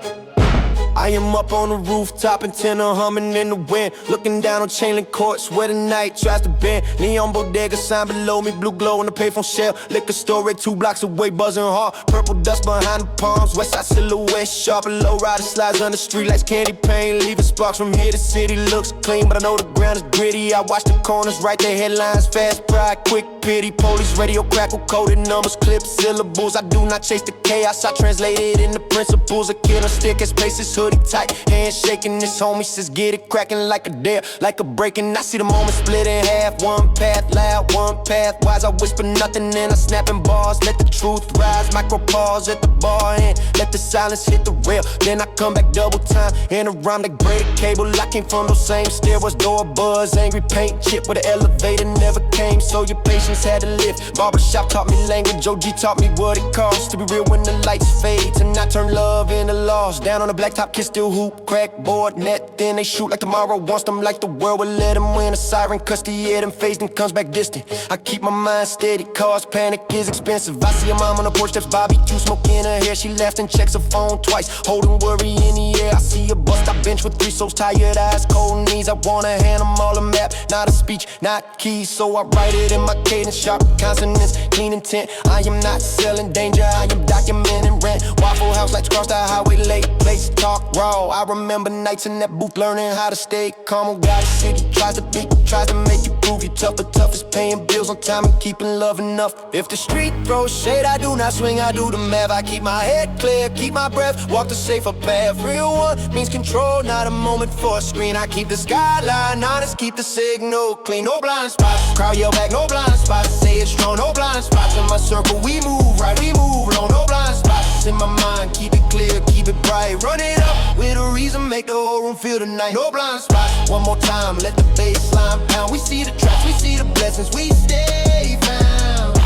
I am up on the rooftop, antenna humming in the wind. Looking down on chain link courts where the night tries to bend. Neon bodega sign below me, blue glow on the payphone shell. Liquor store right 2 blocks away, buzzing hard. Purple dust behind the palms, west side silhouette sharp. Low rider slides on the street like candy paint, leaving sparks from here. The city looks clean, but I know the ground is gritty. I watch the corners, write their headlines, fast pride, quick pity. Police radio crackle, coded numbers, clip syllables. I do not chase the chaos, I translate it into principles. A killer stick as spaces hoodie. booty tight. Hands shaking, this homie says get it cracking like a dare, like a breaking. I see the moment split in half. One path loud, one path wise. I whisper nothing and I snapping bars. Let the truth rise, micro pause at the bar and let the silence hit the rail. Then I come back double time in a rhyme like braided cable. I came from those same stairwells, door buzz, angry paint chip with an elevator never came. So your patience had to lift. Barbershop taught me language, OG taught me what it costs to be real when the lights fade, to not turn love into loss. Down on the blacktop, kiss still hoop, crack board net. Then they shoot like tomorrow wants them, like the world will let them win. A siren cuts the air, then phased and comes back distant. I keep my mind steady, cause panic is expensive. I see a mom on the porch, steps Bobby Q, smoke in her hair. She laughs and checks her phone twice, holding worry in the air. I see a bust, I bench with 3 souls, tired eyes, cold knees. I wanna hand them all a map, not a speech, not keys. So I write it in my cadence, sharp consonants, clean intent. I am not selling danger, I am documenting rent. Waffle House lights cross the highway, late place talk raw. I remember nights in that booth learning how to stay calm. Got a city tries to beat, tries to make you prove you tough, but tough is paying bills on time and keeping love enough. If the street throws shade, I do not swing, I do the math. I keep my head clear, keep my breath, walk the safer path. Real one means control, not a moment for a screen. I keep the skyline honest, keep the signal clean. No blind spots, crowd yell back, no blind spots. Say it strong, no blind spots. In my circle we move right, we move long, no blind spots. In my mind, keep it clear, keep it bright. Run it up with a reason, make the whole room feel the night. No blind spots, one more time, let the bass line pound. We see the traps, we see the blessings, we stay found.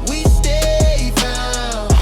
We stay found.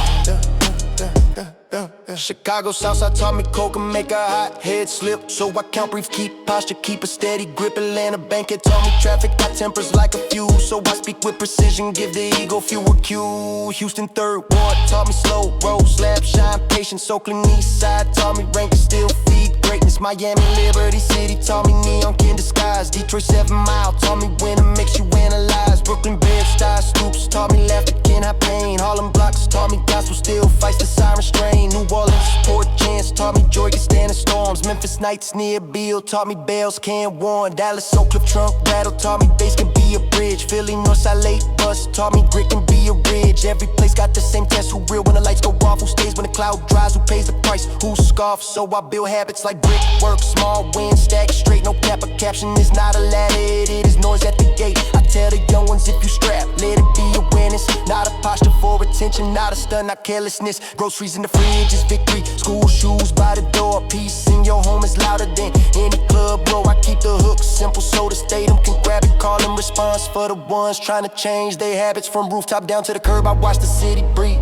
Chicago Southside taught me coke can make a hot head slip. So I count brief, keep posture, keep a steady grip. Atlanta bank it taught me traffic got tempers like a fuse. So I speak with precision, give the ego fewer cue. Houston 3rd Ward taught me slow roll, slap, shine, patience. Oakland East Side taught me rank and still feed greatness. Miami Liberty City taught me neon kin disguise. Detroit 7 Mile taught me when to makes you analyze. Brooklyn Bed-Stuy Stoops taught me laughter can have pain. Harlem Blocks taught me gospel still fights the siren strain. New Orleans Port Chance taught me joy can stand the storms. Memphis Nights near Beale taught me bells can't warn. Dallas Oak Cliff Trunk Rattle taught me bass can be a bridge. Philly Northside Late Bus taught me grit can be a ridge. Every place got the same test, who real when the lights go off, who stays when the cloud dries, who pays the price, who scoffs. So I build habits like brickwork, small wins, stack straight, no cap. A caption is not a ladder, it is noise at the gate. I tell the young ones if you strap, let it be awareness, not a posture for attention, not a stunt, not carelessness. Groceries in the fridge is victory, school shoes by the door. Peace in your home is louder than any club, bro. I keep the hook simple so the stadium can grab it. Call and response for the ones trying to change their habits. From rooftop down to the curb, I watch the city breathe.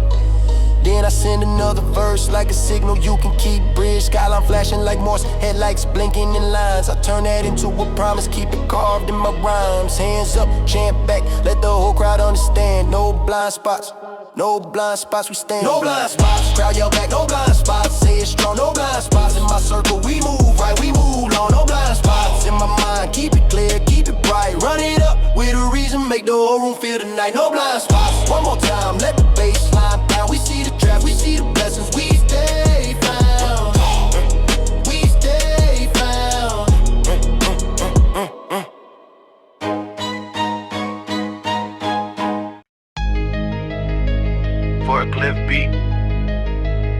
Then I send another verse like a signal you can keep. Bridge skyline flashing like Morse, headlights blinking in lines. I turn that into a promise, keep it carved in my rhymes. Hands up, chant back, let the whole crowd understand. No blind spots, no blind spots, we stand. No blind spots, crowd yell back, no blind spots. Say it strong, no blind spots. In my circle we move right, we move long, no blind spots. In my mind, keep it clear, keep it bright. Run it up with a reason, make the whole room feel the night. No blind spots, one more time, let the bass line pound. We see the trap, we see the blessings, we stay found. We stay found. For a cliff beat,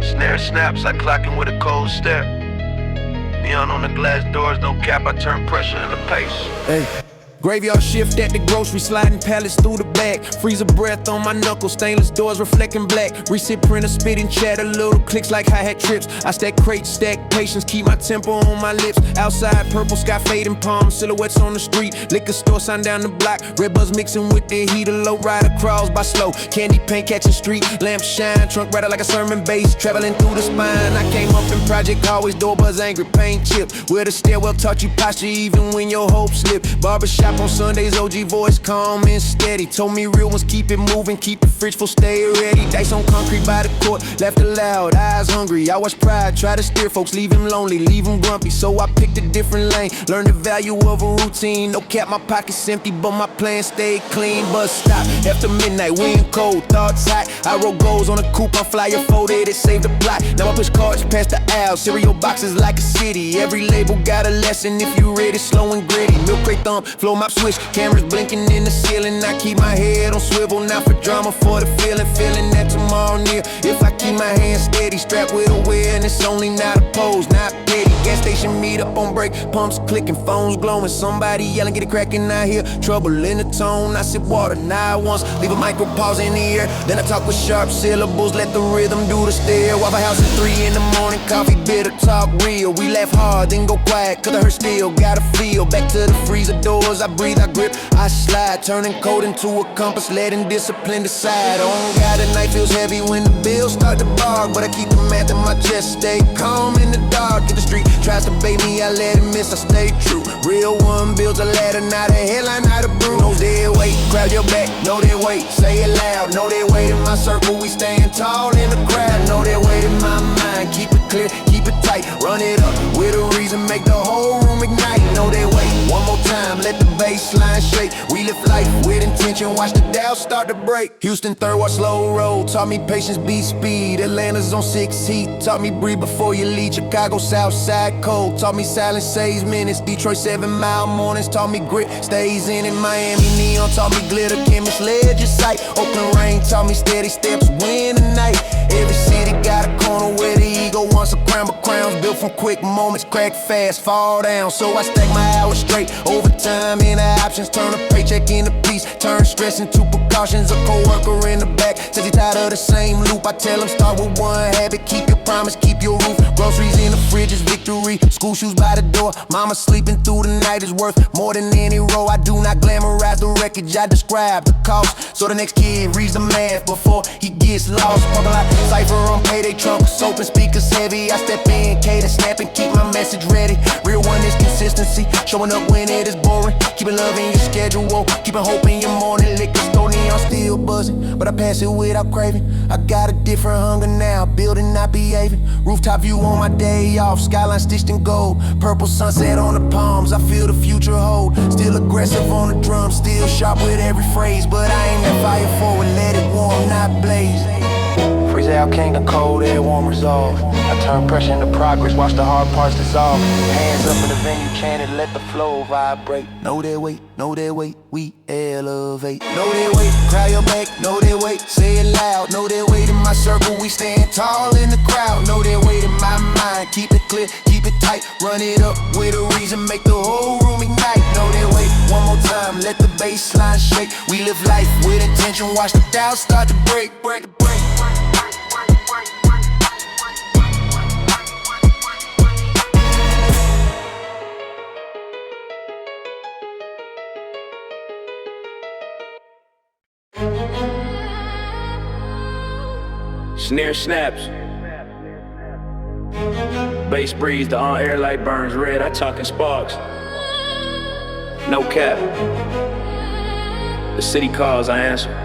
snare snaps like clocking with a cold stare. Neon on the glass doors, no cap, I turn pressure into pace. Hey. Graveyard shift at the grocery, sliding pallets through the back. Freezer breath on my knuckles, stainless doors reflecting black. Receipt printer spitting chatter, little clicks like hi-hat trips. I stack crates, stack patience, keep my tempo on my lips. Outside, purple sky fading palms, silhouettes on the street. Liquor store sign down the block, red buzz mixing with the heat. A low rider crawls by slow, candy paint catching street. Lamp shine, trunk rattle like a sermon bass, traveling through the spine. I came up in project, always door buzz angry, paint chip. Where the stairwell taught you posture even when your hopes slip. Barbershop on Sundays, OG voice calm and steady. Told me real ones keep it moving, keep the fridge full, stay ready. Dice on concrete by the court, laughter loud, eyes hungry. I watch pride, try to steer folks, leave him lonely, leave him grumpy. So I picked a different lane, learned the value of a routine. No cap, my pockets empty, but my plan stayed clean. Bus stop, after midnight, wind cold, thoughts hot. I wrote goals on a coupe, I'm flyer folded, it saved the plot. Now I push cards past the loud, cereal boxes like a city. Every label got a lesson if you ready, slow and gritty. Milk crate thump, flow mop switch, cameras blinking in the ceiling. I keep my head on swivel, not for drama, for the feeling that tomorrow near. If I keep my hands steady, strapped with awareness, only not a pose, not petty. Gas station meet up on break, pumps clicking, phones glowing. Somebody yelling, get it cracking, I hear trouble in the tone. I sip water, now once, leave a micro pause in the air. Then I talk with sharp syllables, let the rhythm do the stare. Waffle House at 3 in the morning, coffee bitter, talk real. We laugh hard, then go quiet, cause I hurt still. Gotta feel, back to the freezer doors. I breathe, I grip, I slide, turning code into a compass, letting discipline decide. On God, the night feels heavy when the bills start to bog, but I keep the math in my chest, stay calm in the dark. If the street tries to bait me, I let it miss, I stay true. Real one builds a ladder, not a headline, not a brew. No dead weight, crowd your back, know they wait, say it loud. Know they wait in my circle, we stand tall in the crowd. Know they wait in my mind, keep it clear, keep it tight. Run it up with a reason, make the whole room ignite. Know they wait, one more time, let the bass line shake. We live life with intention, watch the dial start to break. Houston third, watch slow roll, taught me patience beat speed. Atlanta's on 6 heat, taught me breathe before you lead. Chicago south side cold, taught me silence saves minutes. Detroit 7 mile mornings, taught me grit stays in it. Miami neon taught me glitter, chemist led your sight. Oakland rain taught me steady steps win the night. Every city got a corner where the ego wants to crown, but crowns built from quick moments, crack fast, fall down. So I stack my hours straight, overtime into options, turn a paycheck into peace, turn stress into precautions. A co-worker in the back says he tired of the same loop. I tell him start with one habit, keep your promise, keep your roof. Groceries in the fridge is victory, school shoes by the door. Mama sleeping through the night is worth more than any row. I do not glamorize the wreckage, I describe the cost, so the next kid reads the math before he gets lost. Parking lot cypher on payday, trunks open, speakers heavy. I step in, cadence snapping, keep my message ready. Real one is consistency, showing up when it is boring. Keeping love in your schedule, keeping hope in your morning. Liquor store neon still buzzing, but I pass it without craving. I got a different hunger now, building not behaving. Rooftop view on my day off, skyline stitched in gold. Purple sunset on the palms, I feel the future hold. Still aggressive on the drum, still sharp with every phrase. But I ain't that fire forward, let it warm, not blaze. Freestyle king of cold air, warm resolve. I turn pressure into progress, watch the hard parts dissolve. Hands up in the venue, chanted, let the flow vibrate. Know their weight, we elevate. Know their weight, crowd your back, know their weight, say it loud. Know their weight in my circle, we stand tall in the crowd. Know their weight in my mind, keep it clear, keep it tight. Run it up with a reason, make the whole room ignite. Know their weight, one more time, let the bass line shake. We live life with intention, watch the dial start to break. Snare snaps, bass breeze, the on-air light burns red. I talking sparks, no cap. The city calls, I answer.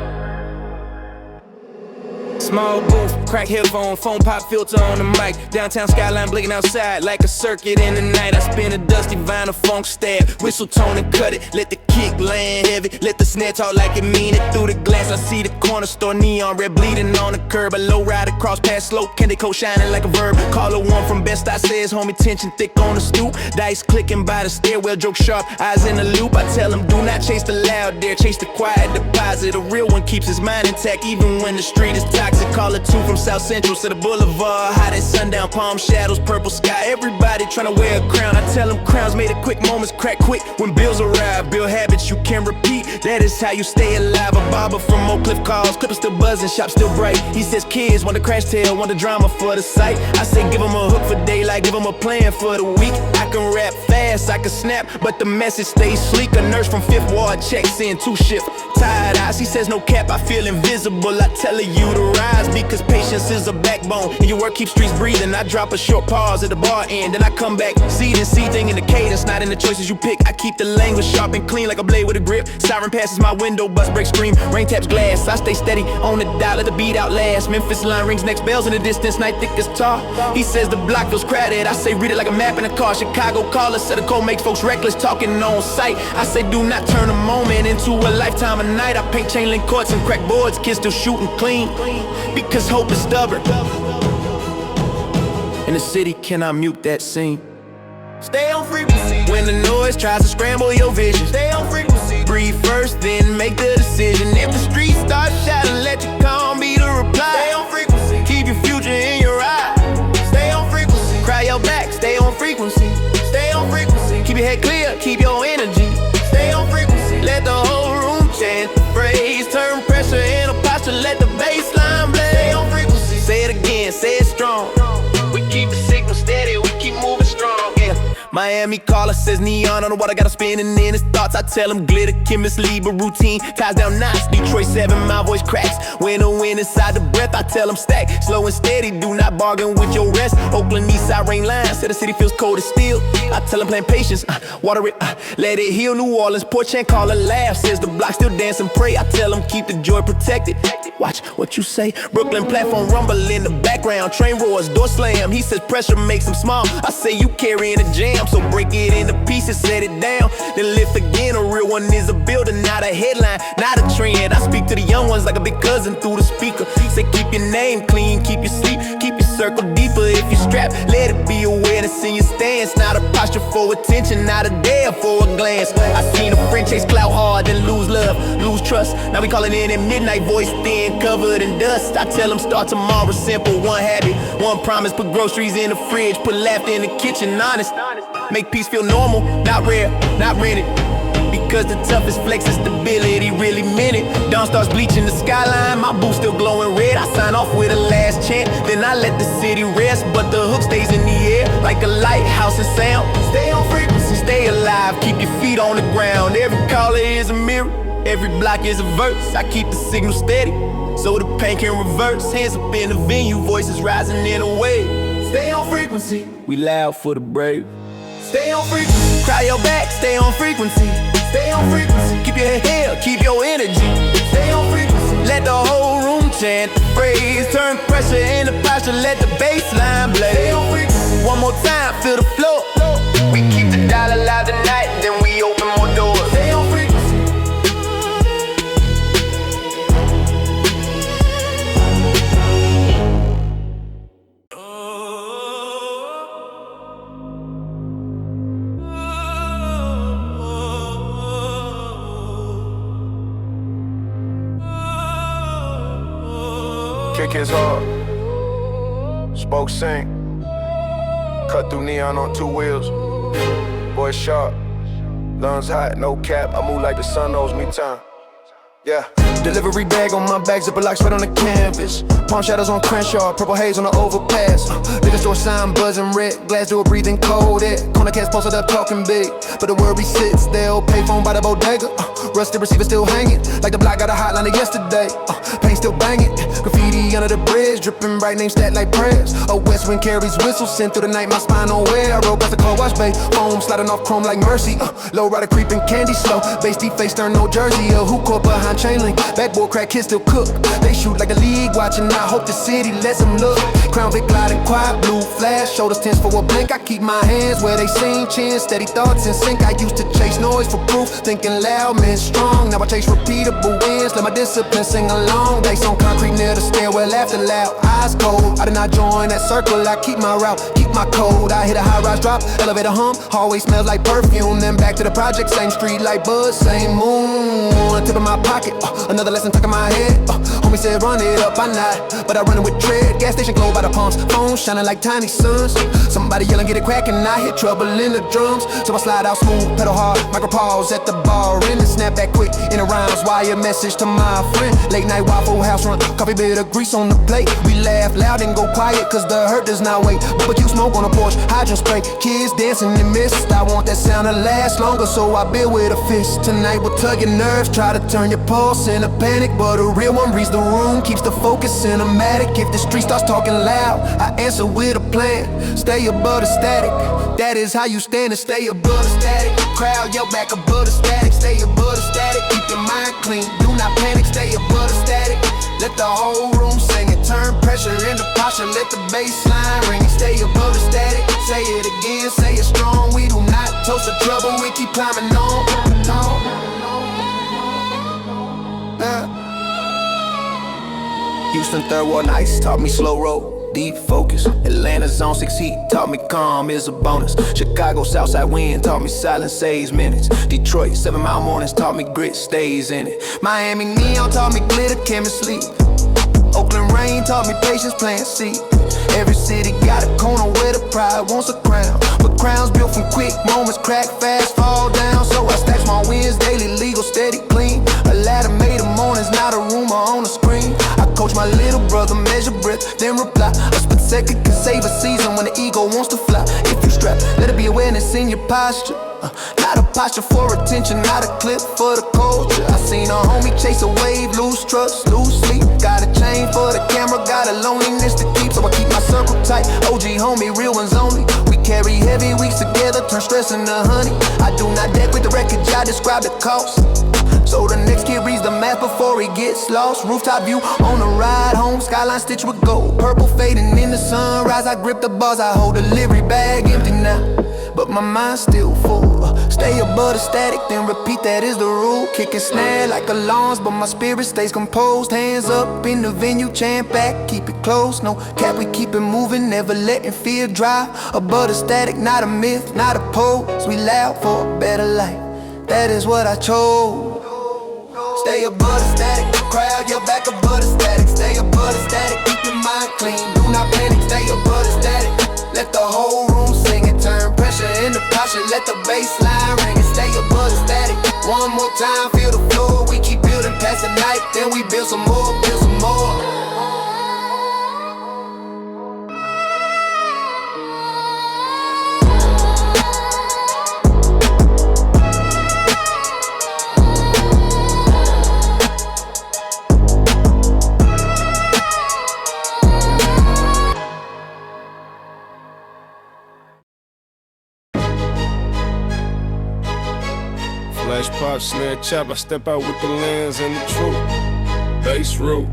Small booth, crack headphone, phone pop filter on the mic. Downtown skyline blinking outside like a circuit in the night. I spin a dusty vinyl funk stab, whistle tone and cut it. Let the kick land heavy, let the snare talk like it mean it. Through the glass I see the corner store neon red bleeding on the curb. A low ride across past slope, candy coat shining like a verb. Caller one from Best I says, homie tension thick on the stoop. Dice clicking by the stairwell, joke sharp, eyes in the loop. I tell him do not chase the loud dare, chase the quiet deposit. A real one keeps his mind intact even when the street is toxic. Call it two from South Central to the boulevard. Hot as sundown, palm shadows, purple sky. Everybody tryna wear a crown. I tell them crowns made of quick moments crack quick when bills arrive. Build habits you can repeat, that is how you stay alive. A barber from Oak Cliff calls, clipper still buzzing, shop still bright. He says kids want the crash tail, want the drama for the sight. I say give him a hook for daylight, give him a plan for the week. I can rap fast, I can snap, but the message stays sleek. A nurse from 5th Ward checks in 2 shifts. Tired eyes, he says no cap, I feel invisible. I tell her you to rise because patience is a backbone. And your work keeps streets breathing. I drop a short pause at the bar end, then I come back. See thing in the cadence, not in the choices you pick. I keep the language sharp and clean like a blade with a grip. Siren passes my window, bus break scream, rain taps glass. I stay steady on the dial, let the beat outlast. Memphis line rings next bells in the distance, night thick as tar. He says the block feels crowded, I say read it like a map in a car. Chicago caller, set a code makes folks reckless, talking on sight. I say do not turn a moment into a lifetime of night. I paint chain link courts and crack boards, kids still shooting clean because hope is stubborn. In the city, can I mute that scene? Stay on frequency. When the noise tries to scramble your vision, Stay on frequency. breathe first, then make the decision. If the streets start shouting, let your calm be the reply. Stay on frequency. Keep your future in your eye. Stay on frequency. Cry your back, stay on frequency. Stay on frequency. Keep your head clear, keep your energy. Stay on frequency. Let the whole room chant the phrase. Turn pressure into posture, let the bass line blaze. Stay on frequency. Say it again, say it strong. We keep the signal steady, we keep moving strong, yeah. Miami caller says neon on the water, got him spinning in his thoughts. I tell him glitter, chemist, Libra routine, ties down knots. Detroit 7, my voice cracks. When the wind inside the breath, I tell him stack. Slow and steady, do not bargain with your rest. Oakland east side rain line, say the city feels cold as steel. I tell him plant patience, water it, let it heal. New Orleans, Port Chan call it laugh. Says the block still dance and pray. I tell him keep the joy protected. Watch what you say. Brooklyn platform rumble in the background. Train roars, door slam. He says pressure makes him small. I say you carrying a jam, so break it into pieces, set it down, then lift again. A real one is a builder, not a headline, not a trend. I speak to the young ones like a big cousin through the speaker. Say keep your name clean, keep your sleep, keep your circle deeper. If you're strapped, let it be awareness in your stance. Not a posture for attention, not a dare for a glance. I seen a friend chase clout hard, then lose love, lose trust. Now we calling in at midnight, voice thin, covered in dust. I tell them start tomorrow, simple, one habit, one promise. Put groceries in the fridge, put laughter in the kitchen, honest. Make peace feel normal, not rare, not rented. Because the toughest flex is stability, really meant it. Dawn starts bleaching the skyline, my boots still glowing red. I sign off with a last chant, then I let the city rest. But the hook stays in the air, like a lighthouse in sound. Stay on frequency. Stay alive, keep your feet on the ground. Every caller is a mirror, every block is a verse. I keep the signal steady, so the pain can reverse. Hands up in the venue, voices rising in a wave. Stay on frequency. We loud for the brave. Stay on frequency. Cry your back, stay on frequency. Stay on frequency. Keep your head held, keep your energy. Stay on frequency. Let the whole room chant the phrase. Turn pressure into posture, let the bass line blaze. Stay on frequency. One more time, feel the flow. We keep the dollar alive tonight, then we open more doors. Stay on frequency. Kick his hard, spoke sing, cut through neon on 2 wheels. Boy sharp, lungs hot, no cap. I move like the sun owes me time. Yeah. Delivery bag on my back, zipper lock sweat on the canvas. Palm shadows on Crenshaw, purple haze on the overpass. Liquor store sign buzzing red, glass door breathing cold air. Corner cats posted up talking big, but the worry sits there. Payphone by the bodega, rusted receiver still hanging. Like the block got a hotline of yesterday. Paint still banging, graffiti under the bridge, dripping bright name stat like prayers. A west wind carries whistles, sent through the night, my spine on wear. I roll past the car wash bay, foam sliding off chrome like mercy. Low rider creeping candy slow, base deep face turn no jersey. Who caught behind chain link, backboard crack kids still cook. They shoot like the league watching, I hope the city lets them look. Crown Vic gliding quiet, blue flash, shoulders tense for a blink. I keep my hands where they sing, chin, steady thoughts in sync. I used to chase noise for proof, thinking loud, men strong. Now I chase repeatable wins, let my discipline sing along. Days on concrete near the stairwell, laughter loud, eyes cold. I did not join that circle, I keep my route, keep my code. I hit a high rise drop, elevator hum, hallway smells like perfume. Then back to the project, same street like buzz, same moon. Tip of my pocket, another lesson tuck in my head. Homie said run it up, I not, but I run it with tread. Gas station glow by the pumps, phones shining like tiny suns. Somebody yelling, get it crackin', I hit trouble in the drums. So I slide out smooth, pedal hard, micro pause at the bar, and then snap back quick in the rhymes. Wire message to my friend, late night Waffle House run, coffee bit of grease on the plate. We laugh loud and go quiet, cause the hurt does not wait. Barbecue smoke on the porch, hydrant spray, kids dancing in mist. I want that sound to last longer, so I build with a fist. Tonight we'll tug your nerves, try to turn your pulse into panic, but a real one reads the room, keeps the focus cinematic. If the street starts talking loud, I answer with a plan. Stay above the static, that is how you stand and stay above the static. Crowd your back above the static, stay above the static. Keep your mind clean, do not panic, stay above the static. Let the whole room sing it, turn pressure into posture, let the bass line ring it. Stay above the static, say it again, say it strong. We do not toast the trouble, we keep climbing on. Houston, third ward nights, taught me slow roll. defocus. Atlanta's on 6 heat, taught me calm is a bonus. Chicago Southside wind taught me silence saves minutes. Detroit 7 Mile mornings taught me grit stays in it. Miami neon taught me glitter chemistry. Oakland rain taught me patience, plant seed. Every city got a corner where the pride wants a crown, but crowns built from quick moments crack fast, fall down. So I stack small wins daily, legal, steady, clean. A ladder made of mornings, not a rumor on the screen. I coach my little brother, measure breath, then reply. A split second can save a season when the ego wants to fly. If you strap, let it be awareness in your posture. Not a posture for attention, not a clip for the culture. I seen a homie chase a wave, lose trust, lose sleep. Got a chain for the camera, got a loneliness to keep. So I keep my circle tight, OG homie, real ones only. We carry heavy weeks together, turn stress into honey. I do not deck with the wreckage, I describe the cost. So the next kid reads the map before he gets lost. Rooftop view on the ride home, skyline stitched with gold. Purple fading in the sunrise, I grip the bars, I hold the delivery bag empty now, but my mind's still full. Stay above the static, then repeat, that is the rule. Kicking snare like alarms, but my spirit stays composed. Hands up in the venue, chant back, keep it close. No cap, we keep it moving, never letting fear drive. Above the static, not a myth, not a pose. We loud for a better life, that is what I chose. Stay above the static, the crowd, you're back above the static. Stay above the static, keep your mind clean, do not panic. Stay above the static, let the whole room sing it. Turn pressure into posture, let the bass line ring. And stay above the static, one more time, feel the floor. We keep building past the night, then we build some more, build some more. Flash pop, snare chop, I step out with the lens and the truth. Bass root,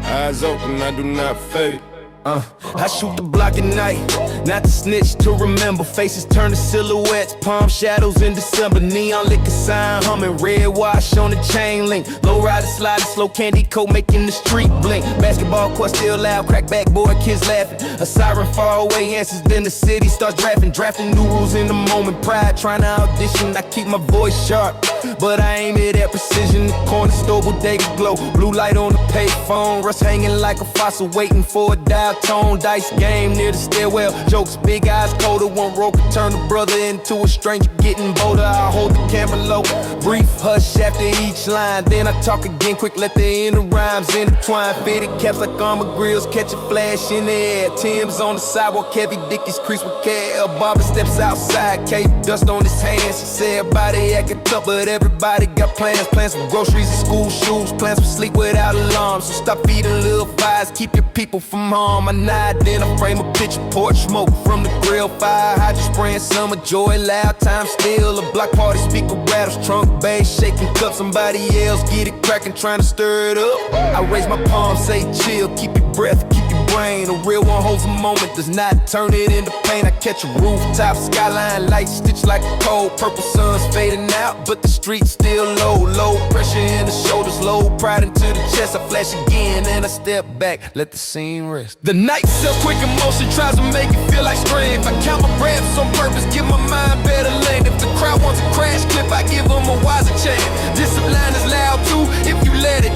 eyes open, I do not fade. I shoot the block at night, not to snitch, to remember. Faces turn to silhouettes, palm shadows in December. Neon liquor sign humming, red wash on the chain link. Low rider sliding, slow candy coat making the street blink. Basketball court still loud, crack backboard, kids laughing. A siren far away answers, then the city starts drafting new rules in the moment. Pride trying to audition, I keep my voice sharp, but I aim it at precision. The corner store bodega glow, blue light on the payphone. Russ hanging like a fossil, waiting for a dial tone. Dice game near the stairwell, jokes, big eyes colder. One roll can turn a brother into a stranger, getting bolder. I hold the camera low, brief hush after each line, then I talk again quick, let the inner rhymes intertwine. Fitted caps like armor grills, catch a flash in the air. Tim's on the sidewalk, heavy Dickies crease with care. Barber steps outside, cape dust on his hands. She said everybody acting tough, but everybody got plans. Plans for groceries and school shoes, plans for sleep without alarms. So stop feeding little fires, keep your people from harm. I nod, then I frame a picture, porch smoke from the grill. Fire hydrant spraying summer joy, loud time still. A block party, speaker rattles, trunk bass shaking cups. Somebody else get it cracking, trying to stir it up. I raise my palm, say chill, keep your breath, keep your brain. A real one holds a moment, does not turn it into pain. I catch a rooftop, skyline lights stitched like a cold. Purple sun's fading out, but the street's still low. Low pressure in the shoulders, low pride into the chest. I flash again and I step back, let the scene rest. The night's up, quick emotion tries to make it feel like strength. I count my breaths on purpose, give my mind better lane. If the crowd wants a crash clip, I give them a wiser chance. Discipline is loud too, if you let it.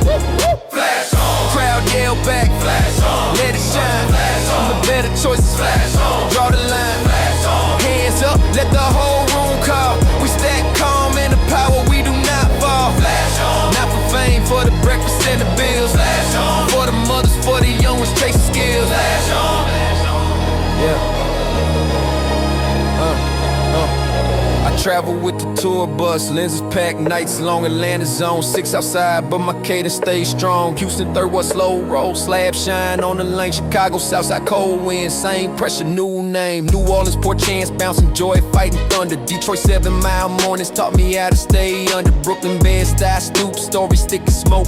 Flash on. Crowd yell back, flash on. Let it shine, flash on. The better choices, flash on. Draw the line, flash on. Hands up, let the whole room call. We stack calm in the power, we do not fall. Flash on. Not for fame, for the breakfast and the bills. Flash on. For the mothers, for the young ones chasing skills. Flash on. Yeah. I travel with the tour bus, lenses packed, nights long, Atlanta zone 6 outside, but my cadence stays strong. Houston third, what slow roll, slab shine on the lane. Chicago Southside cold wind, same pressure, new name. New Orleans poor chance, bouncing joy, fighting thunder. Detroit 7 Mile mornings taught me how to stay under. Brooklyn Bed-Stuy stoop, story stick and smoke.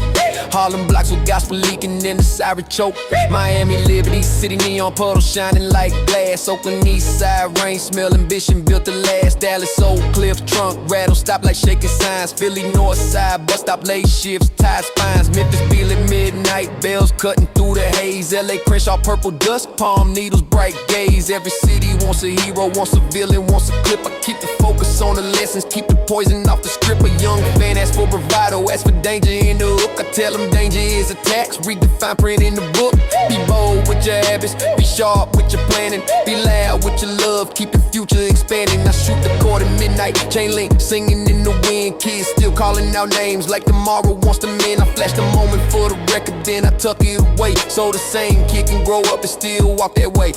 Harlem blocks with gospel leaking in the siren choke. Miami Liberty City neon puddle shining like glass. gas. Oakland East Side, rain smell, ambition built to last. Dallas Oak Cliff, trunk rattle, stop like shaking signs. Philly North Side, bus stop late shifts, tie spines. Memphis Beale at midnight, bells cutting through the haze. LA Crenshaw, purple dust, palm needles, bright gaze. Every city wants a hero, wants a villain, wants a clip. I keep the focus on the lessons, keep the poison off the script. A young fan asks for bravado, asks for danger in the hook. I tell them danger is a tax, read the fine print in the book. Be bold with your habits, be sharp with your planning, be loud with your love, keep the future expanding. I shoot the court at midnight, chain link, singing in the wind. Kids still calling out names like tomorrow wants to men. I flash the moment for the record, then I tuck it away, so the same kid can grow up and still walk that way.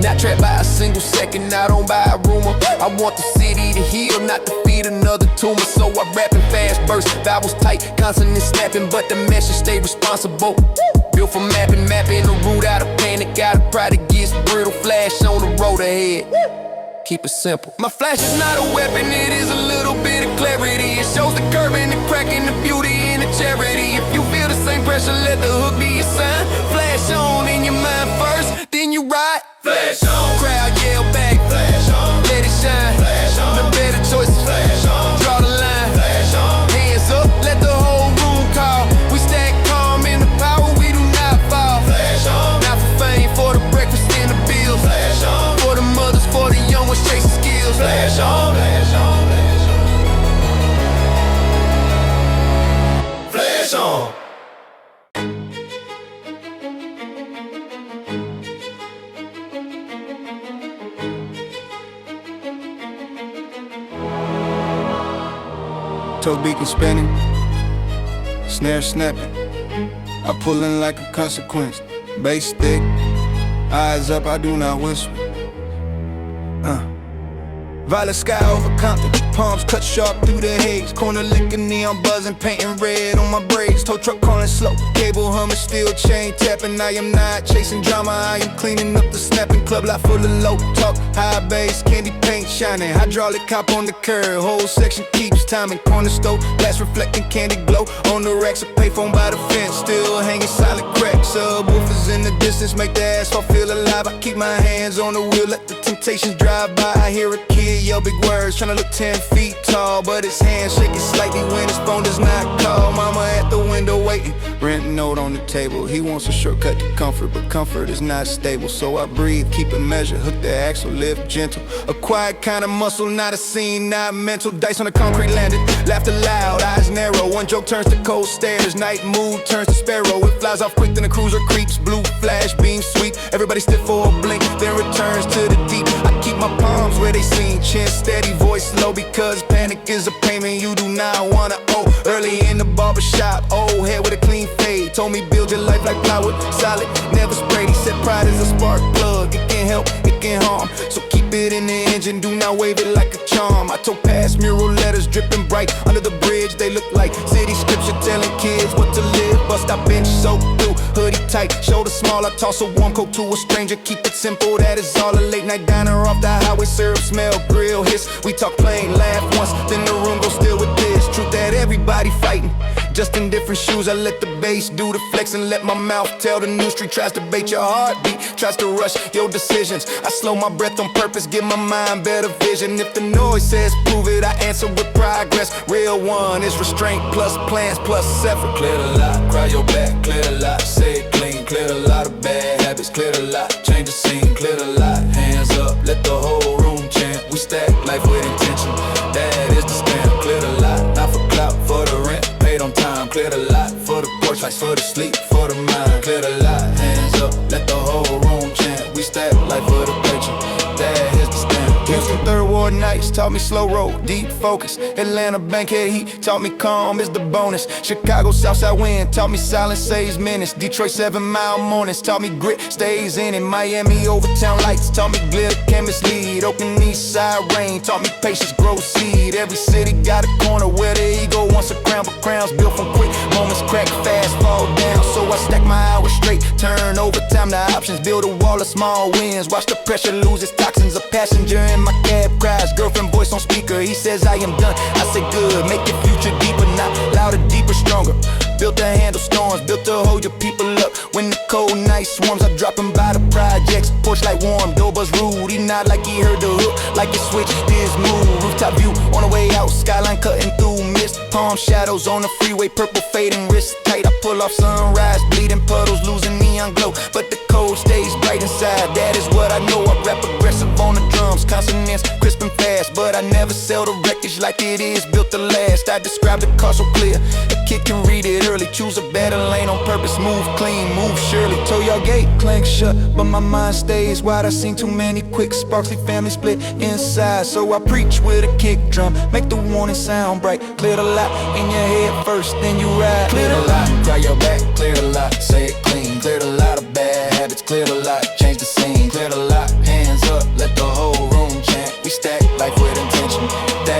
Not trapped by a single second, I don't buy a rumor. I want the city to heal, not to feed another tumor. So I rap in fast bursts, vowels tight, consonants snapping, but the message stay responsible. Built for mapping the route out of panic. Gotta pride against brittle, flash on the road ahead. Keep it simple. My flash is not a weapon, it is a little bit of clarity. It shows the curve and the crack and the beauty and the charity. If you feel the same pressure, let the hook be your sign. Flash on in your mind first, then you ride. Flash on. Crowd yell back. Flash on. Let it shine. Flash on. No better choices. Flash on. Draw the line. Flash on. Hands up, let the whole room call. We stack calm in the power, we do not fall. Flash on. Not for fame, for the breakfast and the bills. Flash on. For the mothers, for the young ones chasing skills. Flash on. Flash on. Flash on. Toe beacon spinning, snare snapping. I pull in like a consequence. Bass thick, eyes up, I do not whisper. Violet sky over Compton, palms cut sharp through the haze. Corner licking, neon buzzing, painting red on my braids. Tow truck calling slow, cable humming, steel chain tapping. I am not chasing drama, I am cleaning up the snapping. Club lot full of low talk, high bass, candy paint shining. Hydraulic cop on the curb, whole section keeps timing. Corner stove, glass reflecting candy glow. On the racks, a payphone by the fence, still hanging solid cracks. Subwoofers in the distance make the asphalt feel alive. I keep my hands on the wheel, let the temptations drive by. I hear a kid yell big words, tryna look 10 feet tall, but his hands shaking slightly when his phone does not call. Mama at the window waiting, rent note on the table. He wants a shortcut to comfort, but comfort is not stable. So I breathe, keep it measured, hook the axle, lift gentle. A quiet kind of muscle, not a scene, not mental. Dice on the concrete landed, laughter loud, eyes narrow. One joke turns to cold stares, night mood turns to sparrow. It flies off quick, then the cruiser creeps. Blue flash, beam sweep, everybody stiff for a blink, then returns to the deep. I keep my palms where they seem, chin steady, voice low, because panic is a payment you do not wanna owe. Early in the barbershop, old head with a clean fade, told me build your life like plywood, solid, never sprayed. He said pride is a spark plug, it can help, it can harm, so keep it in the engine, do not wave it like a charm. I told past mural letters dripping bright under the bridge, they look like city scripture telling kids what to live. Bust stop bench soaked through, hoodie tight, shoulder small. I toss a warm coat to a stranger, keep it simple, that is all. A late night diner off the highway, syrup smell, grill hiss. We talk plain, laugh once, then the room goes still with this. Truth that everybody fighting, just in different shoes. I let the bass do the flex and let my mouth tell the news. Street tries to bait your heartbeat, tries to rush your decisions. I slow my breath on purpose, give my mind better vision. If the noise says prove it, I answer with progress. Real one is restraint plus plans plus effort. Clear the lot, cry your back, clear the lot. Say it clean, clear the lot of bad habits, clear the lot. Change the scene, clear the lot. Hands up, let the whole room chant. We stack life with intention, that is the stamp. Clear the lot, not for clout, for the rent, paid on time. Clear the lot, for the porch lights, for the sleep, for the mind. Clear the lot, hands up, let the whole room chant. We stack life for the paycheck, that is the stamp. Houston third ward nights taught me slow roll, deep focus. Atlanta Bankhead heat taught me calm is the bonus. Chicago Southside wind taught me silence saves minutes. Detroit 7 Mile mornings taught me grit stays in it. Miami Overtown lights taught me glitter can mislead. Oakland East Side rain taught me patience grow seed. Every city got a corner where the ego wants a crown, but crowns built from quick moments crack fast fall down. So I stack my hours straight, turn overtime to options, build a wall of small wins. Watch the pressure lose its toxins. A passenger in my cab cries, girlfriend voice on speaker. He says I am done, I say good. Make your future deeper, not louder, deeper, stronger. built to handle storms, built to hold your people up. When the cold night swarms, I drop him by the projects. Porch light warm, door buzz rude. He nod like he heard the hook, like it switched this move. Rooftop view on the way out, skyline cutting through mist. Palm shadows on the freeway, purple fading, wrist tight. I pull off sunrise, bleeding puddles, losing neon glow. But the cold stays bright inside, that is what I know. I rap aggressive on the drums, consonants crisp and fast. But I never sell the wreckage like it is built to last. I describe the car so clear, a kid can read it early. Choose a better lane on purpose, move clean, move surely. Told y'all gate clank shut, but my mind stays wide. I seen too many quick sparks, leave family split inside. So I preach with a kick drum, make the warning sound bright. Clear the lot in your head first, then you ride. Clear the lot, cry your back, clear the lot, say it clean. Clear the lot of bad habits, clear the lot, change the scene. Clear the lot, hands up, let the whole room chant. We stack life with intention. That